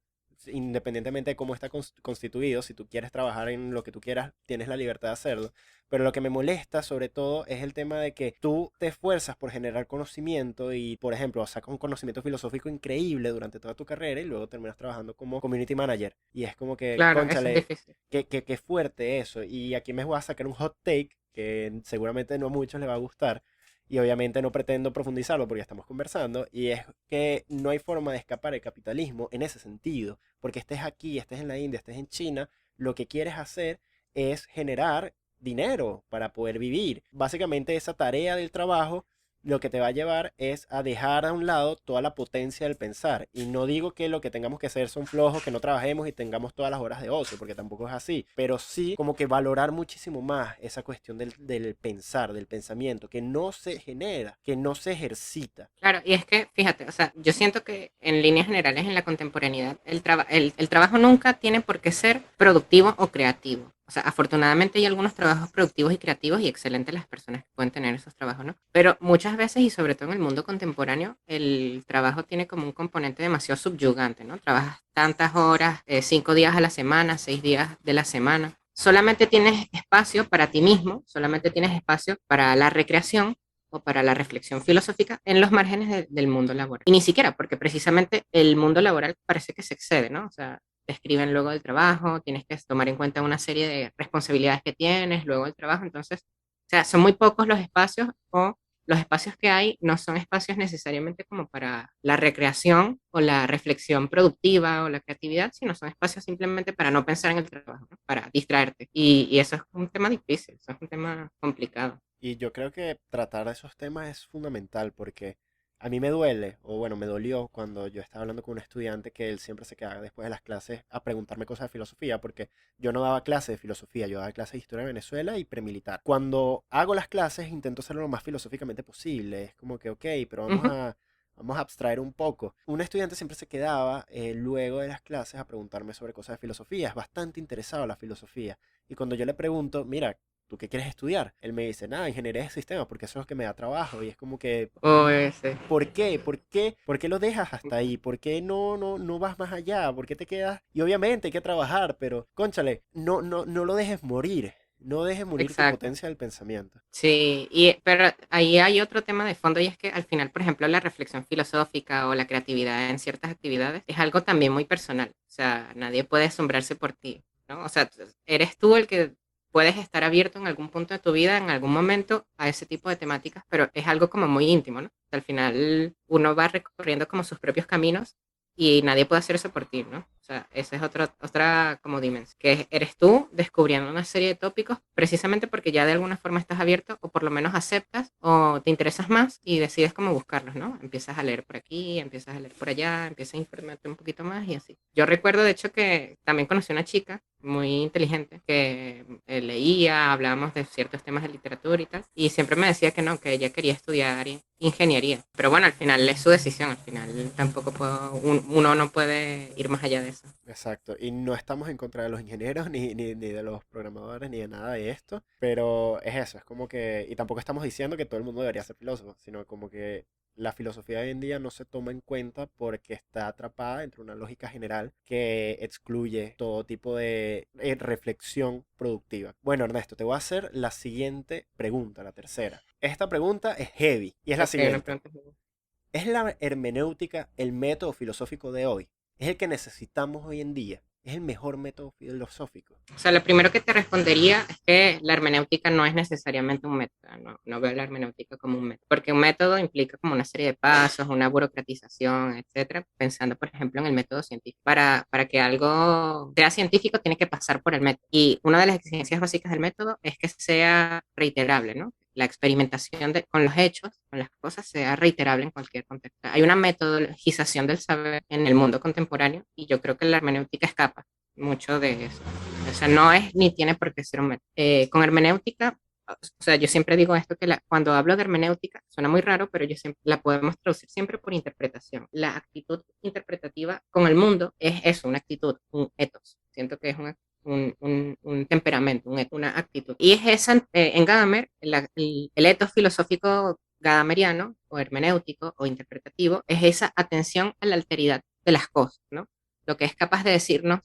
independientemente de cómo está constituido. Si tú quieres trabajar en lo que tú quieras, tienes la libertad de hacerlo. Pero lo que me molesta sobre todo es el tema de que tú te esfuerzas por generar conocimiento y, por ejemplo, sacas un conocimiento filosófico increíble durante toda tu carrera y luego terminas trabajando como community manager. Y es como que, claro, eso es cónchale, difícil. qué fuerte eso. Y aquí me voy a sacar un hot take que seguramente no a muchos les va a gustar. Y obviamente no pretendo profundizarlo porque ya estamos conversando. Y es que no hay forma de escapar del capitalismo en ese sentido. Porque estés aquí, estés en la India, estés en China, lo que quieres hacer es generar dinero para poder vivir. Básicamente esa tarea del trabajo lo que te va a llevar es a dejar a un lado toda la potencia del pensar. Y no digo que lo que tengamos que hacer son flojos, que no trabajemos y tengamos todas las horas de ocio, porque tampoco es así. Pero sí como que valorar muchísimo más esa cuestión del pensar, del pensamiento, que no se genera, que no se ejercita. Claro, y es que, fíjate, o sea, yo siento que en líneas generales en la contemporaneidad el trabajo nunca tiene por qué ser productivo o creativo. O sea, afortunadamente hay algunos trabajos productivos y creativos y excelentes las personas que pueden tener esos trabajos, ¿no? Pero muchas veces, y sobre todo en el mundo contemporáneo, el trabajo tiene como un componente demasiado subyugante, ¿no? Trabajas tantas horas, 5 días a la semana, 6 días de la semana. Solamente tienes espacio para ti mismo, solamente tienes espacio para la recreación o para la reflexión filosófica en los márgenes del mundo laboral. Y ni siquiera, porque precisamente el mundo laboral parece que se excede, ¿no? O sea, te escriben luego del trabajo, tienes que tomar en cuenta una serie de responsabilidades que tienes luego del trabajo, entonces, o sea, son muy pocos los espacios o los espacios que hay no son espacios necesariamente como para la recreación o la reflexión productiva o la creatividad, sino son espacios simplemente para no pensar en el trabajo, ¿no? Para distraerte. Y eso es un tema difícil, eso es un tema complicado. Y yo creo que tratar esos temas es fundamental porque a mí me duele, o bueno, me dolió cuando yo estaba hablando con un estudiante que él siempre se quedaba después de las clases a preguntarme cosas de filosofía, porque yo no daba clases de filosofía, yo daba clases de historia de Venezuela y premilitar. Cuando hago las clases intento hacerlo lo más filosóficamente posible, es como que, ok, pero Uh -huh. vamos a abstraer un poco. Un estudiante siempre se quedaba luego de las clases a preguntarme sobre cosas de filosofía, es bastante interesado en la filosofía. Y cuando yo le pregunto, mira, ¿tú qué quieres estudiar? Él me dice, nada, ingeniería de sistemas, porque eso es lo que me da trabajo. Y es como que, O ese. ¿por qué? ¿Por qué? ¿Por qué lo dejas hasta ahí? ¿Por qué no vas más allá? ¿Por qué te quedas? Y obviamente hay que trabajar, pero, cónchale, no lo dejes morir. No dejes morir tu Exacto. potencia del pensamiento. Sí, pero ahí hay otro tema de fondo y es que al final, por ejemplo, la reflexión filosófica o la creatividad en ciertas actividades es algo también muy personal. O sea, nadie puede asombrarse por ti, ¿no? O sea, eres tú el que puedes estar abierto en algún punto de tu vida, en algún momento, a ese tipo de temáticas, pero es algo como muy íntimo, ¿no? Al final uno va recorriendo como sus propios caminos y nadie puede hacer eso por ti, ¿no? O sea, esa es otra como dimensión, que eres tú descubriendo una serie de tópicos precisamente porque ya de alguna forma estás abierto o por lo menos aceptas o te interesas más y decides cómo buscarlos, ¿no? Empiezas a leer por aquí, empiezas a leer por allá, empiezas a informarte un poquito más y así. Yo recuerdo de hecho que también conocí una chica muy inteligente que leía, hablábamos de ciertos temas de literatura y tal, y siempre me decía que no, que ella quería estudiar ingeniería. Pero bueno, al final es su decisión, al final tampoco uno no puede ir más allá de eso. Exacto, y no estamos en contra de los ingenieros, ni de los programadores, ni de nada de esto, pero es eso, es como que, y tampoco estamos diciendo que todo el mundo debería ser filósofo, sino como que la filosofía hoy en día no se toma en cuenta porque está atrapada entre una lógica general que excluye todo tipo de reflexión productiva. Bueno, Ernesto, te voy a hacer la siguiente pregunta, la tercera. Esta pregunta es heavy y es la Ok, una siguiente. pregunta. ¿Es la hermenéutica el método filosófico de hoy? ¿Es el que necesitamos hoy en día? ¿Es el mejor método filosófico? O sea, lo primero que te respondería es que la hermenéutica no es necesariamente un método, no, no veo la hermenéutica como un método, porque un método implica como una serie de pasos, una burocratización, etcétera, pensando, por ejemplo, en el método científico. Para que algo sea científico tiene que pasar por el método. Y una de las exigencias básicas del método es que sea reiterable, ¿no? La experimentación con los hechos, con las cosas, sea reiterable en cualquier contexto. Hay una metodologización del saber en el mundo contemporáneo y yo creo que la hermenéutica escapa mucho de eso. O sea, no es ni tiene por qué ser un método. Con hermenéutica, o sea, yo siempre digo esto, que cuando hablo de hermenéutica, suena muy raro, pero yo siempre la podemos traducir siempre por interpretación. La actitud interpretativa con el mundo es eso, una actitud, un ethos. Siento que es un temperamento, una actitud. Y es esa, en Gadamer, el ethos filosófico gadameriano, o hermenéutico, o interpretativo, es esa atención a la alteridad de las cosas, ¿no? Lo que es capaz de decirnos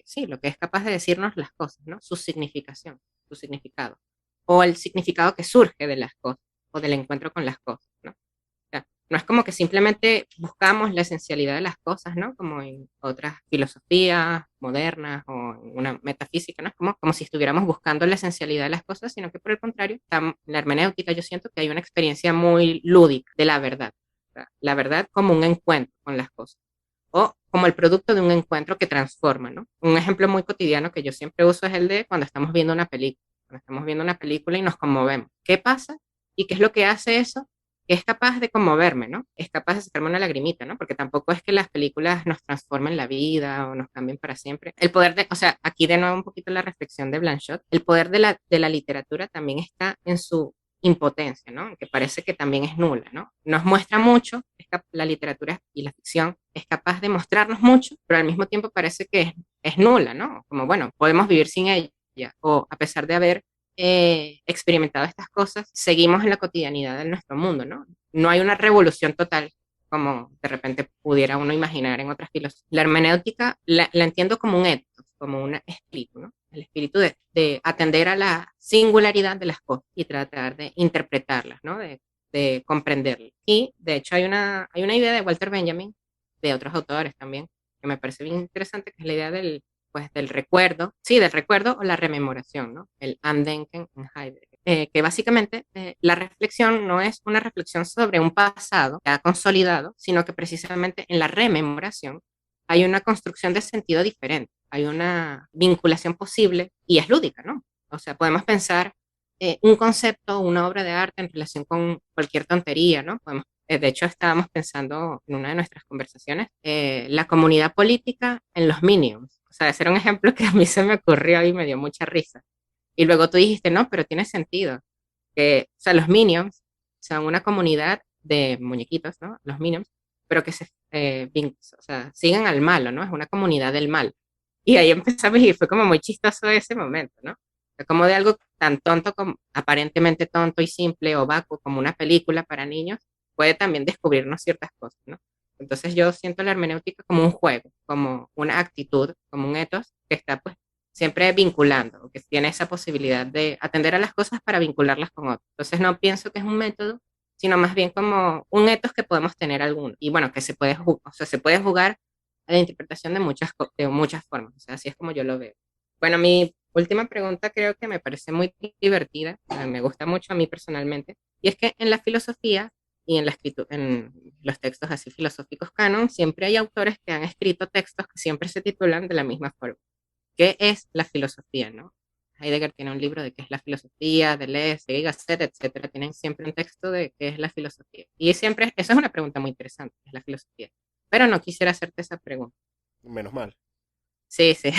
sí, lo que es capaz de decirnos las cosas, ¿no? Su significación, su significado, o el significado que surge de las cosas, o del encuentro con las cosas, ¿no? O sea, no es como que simplemente buscamos la esencialidad de las cosas, ¿no? Como en otras filosofías modernas o en una metafísica, ¿no? Es como si estuviéramos buscando la esencialidad de las cosas, sino que por el contrario, en la hermenéutica yo siento que hay una experiencia muy lúdica de la verdad. O sea, la verdad como un encuentro con las cosas o como el producto de un encuentro que transforma, ¿no? Un ejemplo muy cotidiano que yo siempre uso es el de cuando estamos viendo una película. Cuando estamos viendo una película y nos conmovemos. ¿Qué pasa? ¿Y qué es lo que hace eso? Que es capaz de conmoverme, ¿no? Es capaz de sacarme una lagrimita, ¿no? Porque tampoco es que las películas nos transformen la vida o nos cambien para siempre. El poder o sea, aquí de nuevo un poquito la reflexión de Blanchot, el poder de la literatura también está en su impotencia, ¿no? Que parece que también es nula, ¿no? Nos muestra mucho, la literatura y la ficción es capaz de mostrarnos mucho, pero al mismo tiempo parece que es nula, ¿no? Como, bueno, podemos vivir sin ella, o a pesar de haber experimentado estas cosas, seguimos en la cotidianidad de nuestro mundo, ¿no? No hay una revolución total como de repente pudiera uno imaginar en otras filosofías. La hermenéutica la entiendo como un ethos, como un espíritu, ¿no? El espíritu de atender a la singularidad de las cosas y tratar de interpretarlas, ¿no? De comprenderlas. Y de hecho hay una idea de Walter Benjamin, de otros autores también, que me parece bien interesante, que es la idea del recuerdo, sí, del recuerdo o la rememoración, ¿no? El Andenken en Heidegger. Que básicamente la reflexión no es una reflexión sobre un pasado ya consolidado, sino que precisamente en la rememoración hay una construcción de sentido diferente, hay una vinculación posible y es lúdica, ¿no? O sea, podemos pensar un concepto, una obra de arte en relación con cualquier tontería, ¿no? De hecho, estábamos pensando en una de nuestras conversaciones, la comunidad política en los Minions. O sea, ese era un ejemplo que a mí se me ocurrió y me dio mucha risa. Y luego tú dijiste, no, pero tiene sentido. O sea, los Minions son una comunidad de muñequitos, ¿no? Los Minions, pero que o sea, siguen al malo, ¿no? Es una comunidad del mal. Y ahí empezamos y fue como muy chistoso ese momento, ¿no? Como de algo tan tonto, como aparentemente tonto y simple o vacuo como una película para niños, puede también descubrirnos ciertas cosas, ¿no? Entonces yo siento la hermenéutica como un juego, como una actitud, como un ethos que está pues siempre vinculando, que tiene esa posibilidad de atender a las cosas para vincularlas con otras. Entonces no pienso que es un método, sino más bien como un ethos que podemos tener alguno. Y bueno, que o sea, se puede jugar a la interpretación de muchas formas. O sea, así es como yo lo veo. Bueno, mi última pregunta creo que me parece muy divertida, me gusta mucho a mí personalmente, y es que en la filosofía y en la en los textos así filosóficos canon, siempre hay autores que han escrito textos que siempre se titulan de la misma forma. ¿Qué es la filosofía, no? Heidegger tiene un libro de qué es la filosofía, Deleuze, Gasset, etcétera. Tienen siempre un texto de qué es la filosofía. Y siempre, esa es una pregunta muy interesante, ¿qué es la filosofía? Pero no quisiera hacerte esa pregunta. Menos mal. Sí, sí.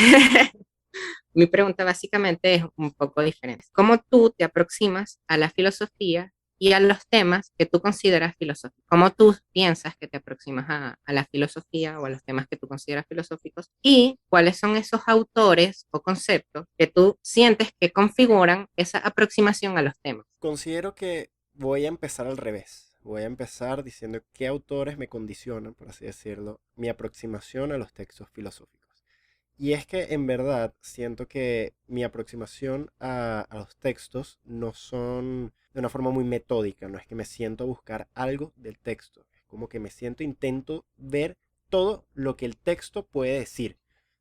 Mi pregunta básicamente es un poco diferente. ¿Cómo tú te aproximas a la filosofía y a los temas que tú consideras filosóficos? ¿Cómo tú piensas que te aproximas a la filosofía o a los temas que tú consideras filosóficos? ¿Y cuáles son esos autores o conceptos que tú sientes que configuran esa aproximación a los temas? Considero que voy a empezar al revés. Voy a empezar diciendo qué autores me condicionan, por así decirlo, mi aproximación a los textos filosóficos. Y es que en verdad siento que mi aproximación a los textos no son de una forma muy metódica, no es que me siento a buscar algo del texto, es como que me siento, intento ver todo lo que el texto puede decir,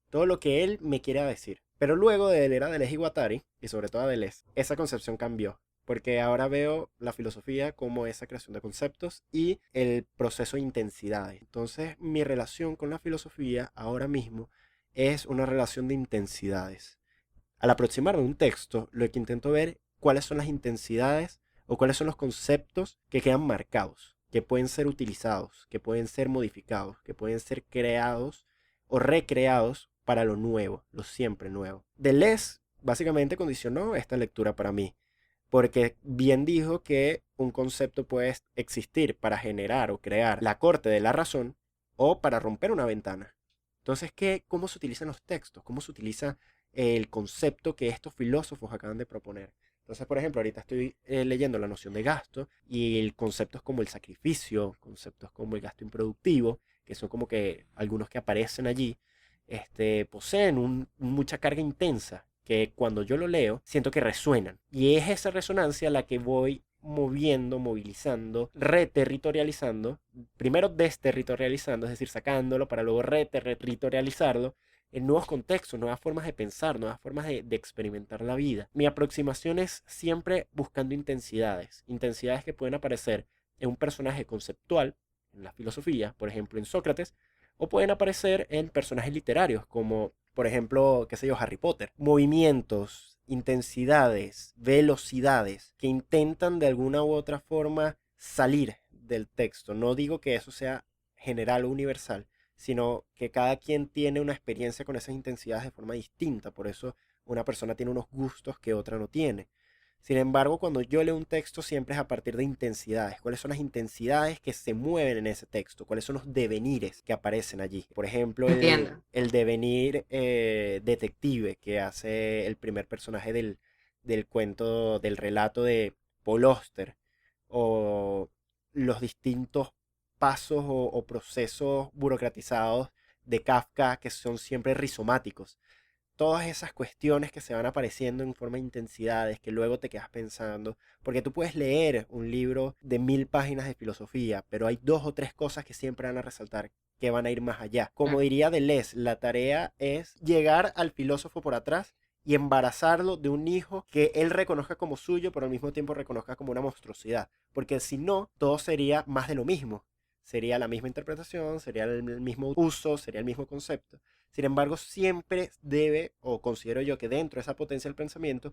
todo lo que él me quiere decir. Pero luego de leer a Deleuze y Guattari, y sobre todo a Deleuze, esa concepción cambió. Porque ahora veo la filosofía como esa creación de conceptos y el proceso de intensidades. Entonces, mi relación con la filosofía ahora mismo es una relación de intensidades. Al aproximarme a un texto, lo que intento ver cuáles son las intensidades o cuáles son los conceptos que quedan marcados, que pueden ser utilizados, que pueden ser modificados, que pueden ser creados o recreados para lo nuevo, lo siempre nuevo. Deleuze básicamente condicionó esta lectura para mí, porque bien dijo que un concepto puede existir para generar o crear la corte de la razón o para romper una ventana. Entonces, ¿cómo se utilizan los textos? ¿Cómo se utiliza el concepto que estos filósofos acaban de proponer? Entonces, por ejemplo, ahorita estoy leyendo la noción de gasto y el conceptos como el sacrificio, conceptos como el gasto improductivo, que son como que algunos que aparecen allí, poseen mucha carga intensa que cuando yo lo leo siento que resuenan. Y es esa resonancia la que voy moviendo, movilizando, reterritorializando, primero desterritorializando, es decir, sacándolo para luego reterritorializarlo en nuevos contextos, nuevas formas de pensar, nuevas formas de experimentar la vida. Mi aproximación es siempre buscando intensidades, intensidades que pueden aparecer en un personaje conceptual, en la filosofía, por ejemplo en Sócrates, o pueden aparecer en personajes literarios como por ejemplo, qué sé yo, Harry Potter. Movimientos, intensidades, velocidades que intentan de alguna u otra forma salir del texto. No digo que eso sea general o universal, sino que cada quien tiene una experiencia con esas intensidades de forma distinta. Por eso una persona tiene unos gustos que otra no tiene. Sin embargo, cuando yo leo un texto siempre es a partir de intensidades. ¿Cuáles son las intensidades que se mueven en ese texto? ¿Cuáles son los devenires que aparecen allí? Por ejemplo, Entiendo. el devenir detective que hace el primer personaje del cuento, del relato de Paul Auster. O los distintos pasos o procesos burocratizados de Kafka que son siempre rizomáticos. Todas esas cuestiones que se van apareciendo en forma de intensidades que luego te quedas pensando, porque tú puedes leer un libro de 1000 páginas de filosofía, pero hay dos o tres cosas que siempre van a resaltar, que van a ir más allá. Como Claro. diría Deleuze, la tarea es llegar al filósofo por atrás y embarazarlo de un hijo que él reconozca como suyo, pero al mismo tiempo reconozca como una monstruosidad, porque si no, todo sería más de lo mismo. Sería la misma interpretación, sería el mismo uso, sería el mismo concepto. Sin embargo, siempre debe, o considero yo que dentro de esa potencia del pensamiento,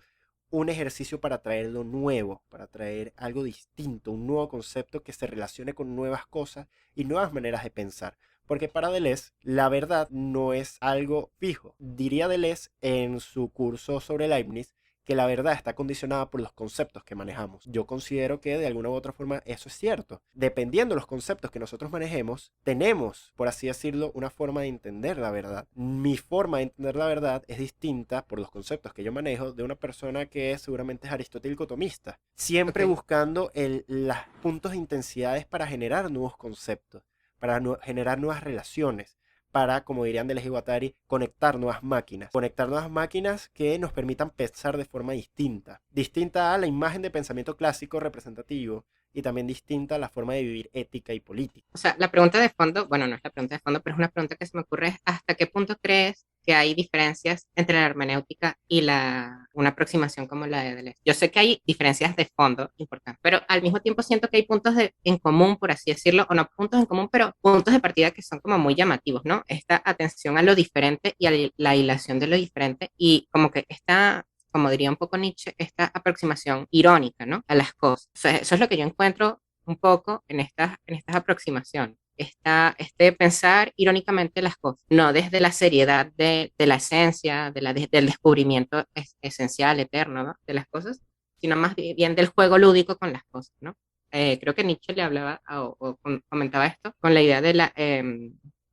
un ejercicio para traer lo nuevo, para traer algo distinto, un nuevo concepto que se relacione con nuevas cosas y nuevas maneras de pensar. Porque para Deleuze, la verdad no es algo fijo. Diría Deleuze en su curso sobre Leibniz que la verdad está condicionada por los conceptos que manejamos. Yo considero que de alguna u otra forma eso es cierto. Dependiendo de los conceptos que nosotros manejemos, tenemos, por así decirlo, una forma de entender la verdad. Mi forma de entender la verdad es distinta por los conceptos que yo manejo de una persona que seguramente es aristotélico tomista, siempre Ok. buscando los puntos de intensidades para generar nuevos conceptos, para generar nuevas relaciones, para, como dirían Deleuze y Guattari, conectar nuevas máquinas que nos permitan pensar de forma distinta, distinta a la imagen de pensamiento clásico representativo y también distinta la forma de vivir ética y política. O sea, la pregunta de fondo, bueno, no es la pregunta de fondo, pero es una pregunta que se me ocurre, es ¿hasta qué punto crees que hay diferencias entre la hermenéutica y una aproximación como la de Deleuze? Yo sé que hay diferencias de fondo importantes, pero al mismo tiempo siento que hay puntos en común, por así decirlo, o no puntos en común, pero puntos de partida que son como muy llamativos, ¿no? Esta atención a lo diferente y a la hilación de lo diferente y como que esta, como diría un poco Nietzsche, esta aproximación irónica, ¿no? A las cosas. O sea, eso es lo que yo encuentro un poco en estas aproximaciones. Este pensar irónicamente las cosas, no desde la seriedad de la esencia, del descubrimiento esencial, eterno, ¿no? De las cosas, sino más bien del juego lúdico con las cosas, ¿no? Creo que Nietzsche le hablaba o comentaba esto con la idea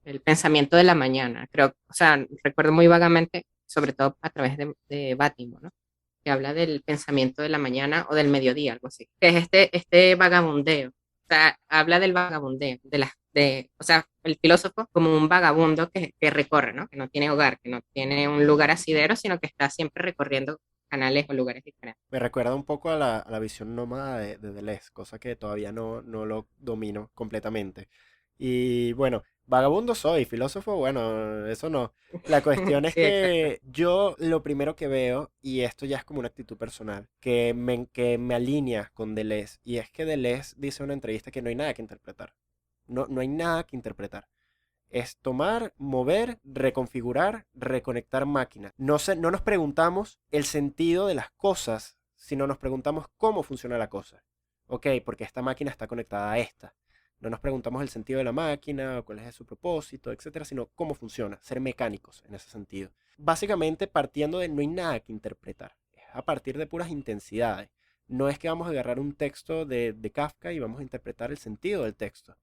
el pensamiento de la mañana. Creo, o sea, recuerdo muy vagamente, sobre todo a través de Bátimo, ¿no? Que habla del pensamiento de la mañana o del mediodía, algo así, que es este vagabundeo. O sea, habla del vagabundeo, o sea, el filósofo como un vagabundo que recorre, ¿no? Que no tiene hogar, que no tiene un lugar asidero, sino que está siempre recorriendo canales o lugares diferentes. Me recuerda un poco a la visión nómada de Deleuze, cosa que todavía no lo domino completamente. Y bueno, vagabundo soy, filósofo, bueno, eso no. La cuestión es Sí, exacto. que yo lo primero que veo, y esto ya es como una actitud personal, que me alinea con Deleuze, y es que Deleuze dice en una entrevista que no hay nada que interpretar. No hay nada que interpretar. Es tomar, mover, reconfigurar, reconectar máquinas. No nos preguntamos el sentido de las cosas, sino nos preguntamos cómo funciona la cosa. Ok, porque esta máquina está conectada a esta. No nos preguntamos el sentido de la máquina, o cuál es su propósito, etcétera, sino cómo funciona, ser mecánicos en ese sentido. Básicamente partiendo de no hay nada que interpretar, es a partir de puras intensidades. No es que vamos a agarrar un texto de Kafka y vamos a interpretar el sentido del texto.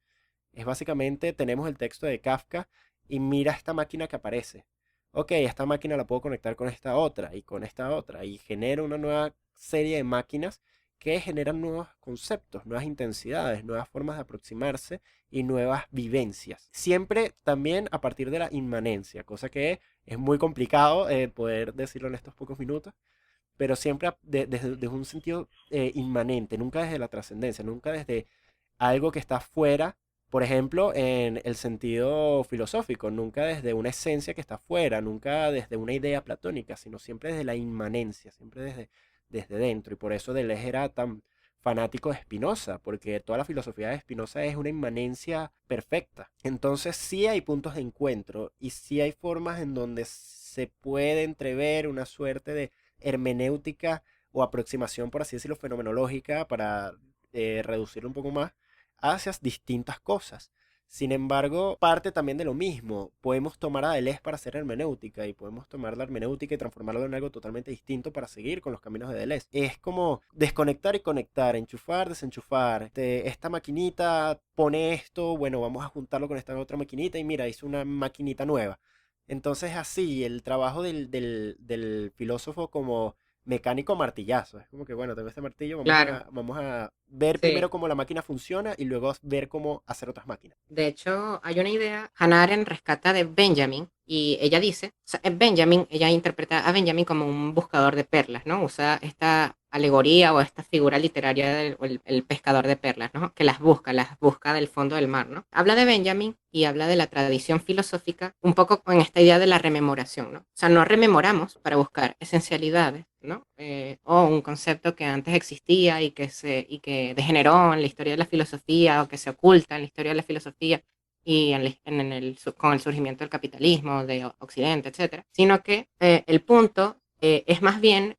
Es básicamente, tenemos el texto de Kafka y mira esta máquina que aparece. Ok, esta máquina la puedo conectar con esta otra y con esta otra y genera una nueva serie de máquinas que generan nuevos conceptos, nuevas intensidades, nuevas formas de aproximarse y nuevas vivencias. Siempre también a partir de la inmanencia, cosa que es muy complicado poder decirlo en estos pocos minutos, pero siempre desde un sentido inmanente, nunca desde la trascendencia, nunca desde algo que está fuera, por ejemplo, en el sentido filosófico, nunca desde una esencia que está fuera, nunca desde una idea platónica, sino siempre desde la inmanencia, siempre desde dentro. Y por eso Deleuze era tan fanático de Spinoza, porque toda la filosofía de Spinoza es una inmanencia perfecta. Entonces sí hay puntos de encuentro y sí hay formas en donde se puede entrever una suerte de hermenéutica o aproximación, por así decirlo, fenomenológica para reducirlo un poco más hacia distintas cosas. Sin embargo, parte también de lo mismo. Podemos tomar a Deleuze para hacer hermenéutica y podemos tomar la hermenéutica y transformarlo en algo totalmente distinto para seguir con los caminos de Deleuze. Es como desconectar y conectar, enchufar, desenchufar. Esta maquinita pone esto, bueno, vamos a juntarlo con esta otra maquinita y mira, hizo una maquinita nueva. Entonces así, el trabajo del filósofo como mecánico martillazo. Es como que, bueno, tengo este martillo, Claro, vamos a ver primero sí. cómo la máquina funciona y luego ver cómo hacer otras máquinas. De hecho, hay una idea, Hannah Arendt rescata de Benjamin y ella dice, o sea, ella interpreta a Benjamin como un buscador de perlas, ¿no? Usa esta alegoría o esta figura literaria el pescador de perlas, ¿no? Que las busca del fondo del mar, ¿no? Habla de Benjamin y habla de la tradición filosófica un poco con esta idea de la rememoración, ¿no? O sea, no rememoramos para buscar esencialidades, ¿no? O un concepto que antes existía y que degeneró en la historia de la filosofía o que se oculta en la historia de la filosofía y con el surgimiento del capitalismo, de Occidente, etcétera, sino que el punto es más bien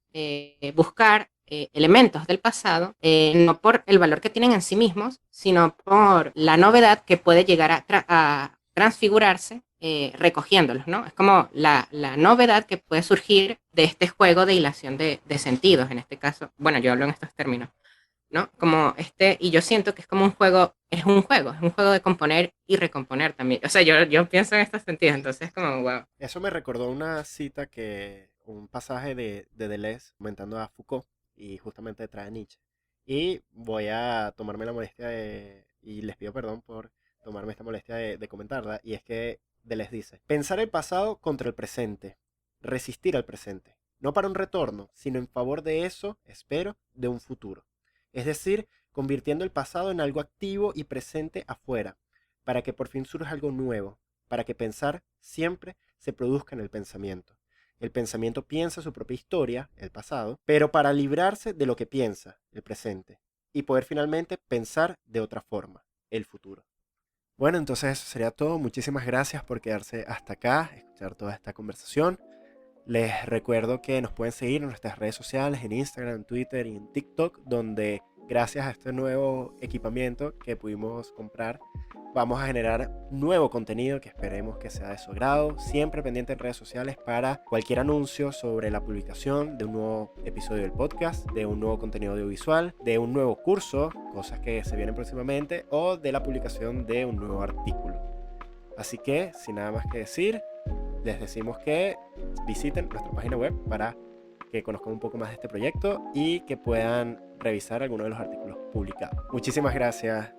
buscar elementos del pasado, no por el valor que tienen en sí mismos, sino por la novedad que puede llegar a transfigurarse recogiéndolos, ¿no? Es como la novedad que puede surgir de este juego de hilación de sentidos, en este caso, bueno, yo hablo en estos términos, ¿no? Como y yo siento que es como es un juego de componer y recomponer también. O sea, yo pienso en estos sentidos, entonces como, wow. Eso me recordó una cita un pasaje de Deleuze comentando a Foucault y justamente trae a Nietzsche. Y voy a tomarme la molestia y les pido perdón por tomarme esta molestia de comentarla, y es que Deleuze dice, pensar el pasado contra el presente, resistir al presente, no para un retorno, sino en favor de eso, espero, de un futuro. Es decir, convirtiendo el pasado en algo activo y presente afuera, para que por fin surja algo nuevo, para que pensar siempre se produzca en el pensamiento. El pensamiento piensa su propia historia, el pasado, pero para librarse de lo que piensa, el presente, y poder finalmente pensar de otra forma, el futuro. Bueno, entonces eso sería todo. Muchísimas gracias por quedarse hasta acá, escuchar toda esta conversación. Les recuerdo que nos pueden seguir en nuestras redes sociales, en Instagram, Twitter y en TikTok, donde gracias a este nuevo equipamiento que pudimos comprar, vamos a generar nuevo contenido que esperemos que sea de su agrado. Siempre pendiente en redes sociales para cualquier anuncio sobre la publicación de un nuevo episodio del podcast, de un nuevo contenido audiovisual, de un nuevo curso, cosas que se vienen próximamente, o de la publicación de un nuevo artículo. Así que, sin nada más que decir, les decimos que visiten nuestra página web para que conozcan un poco más de este proyecto y que puedan revisar algunos de los artículos publicados. Muchísimas gracias.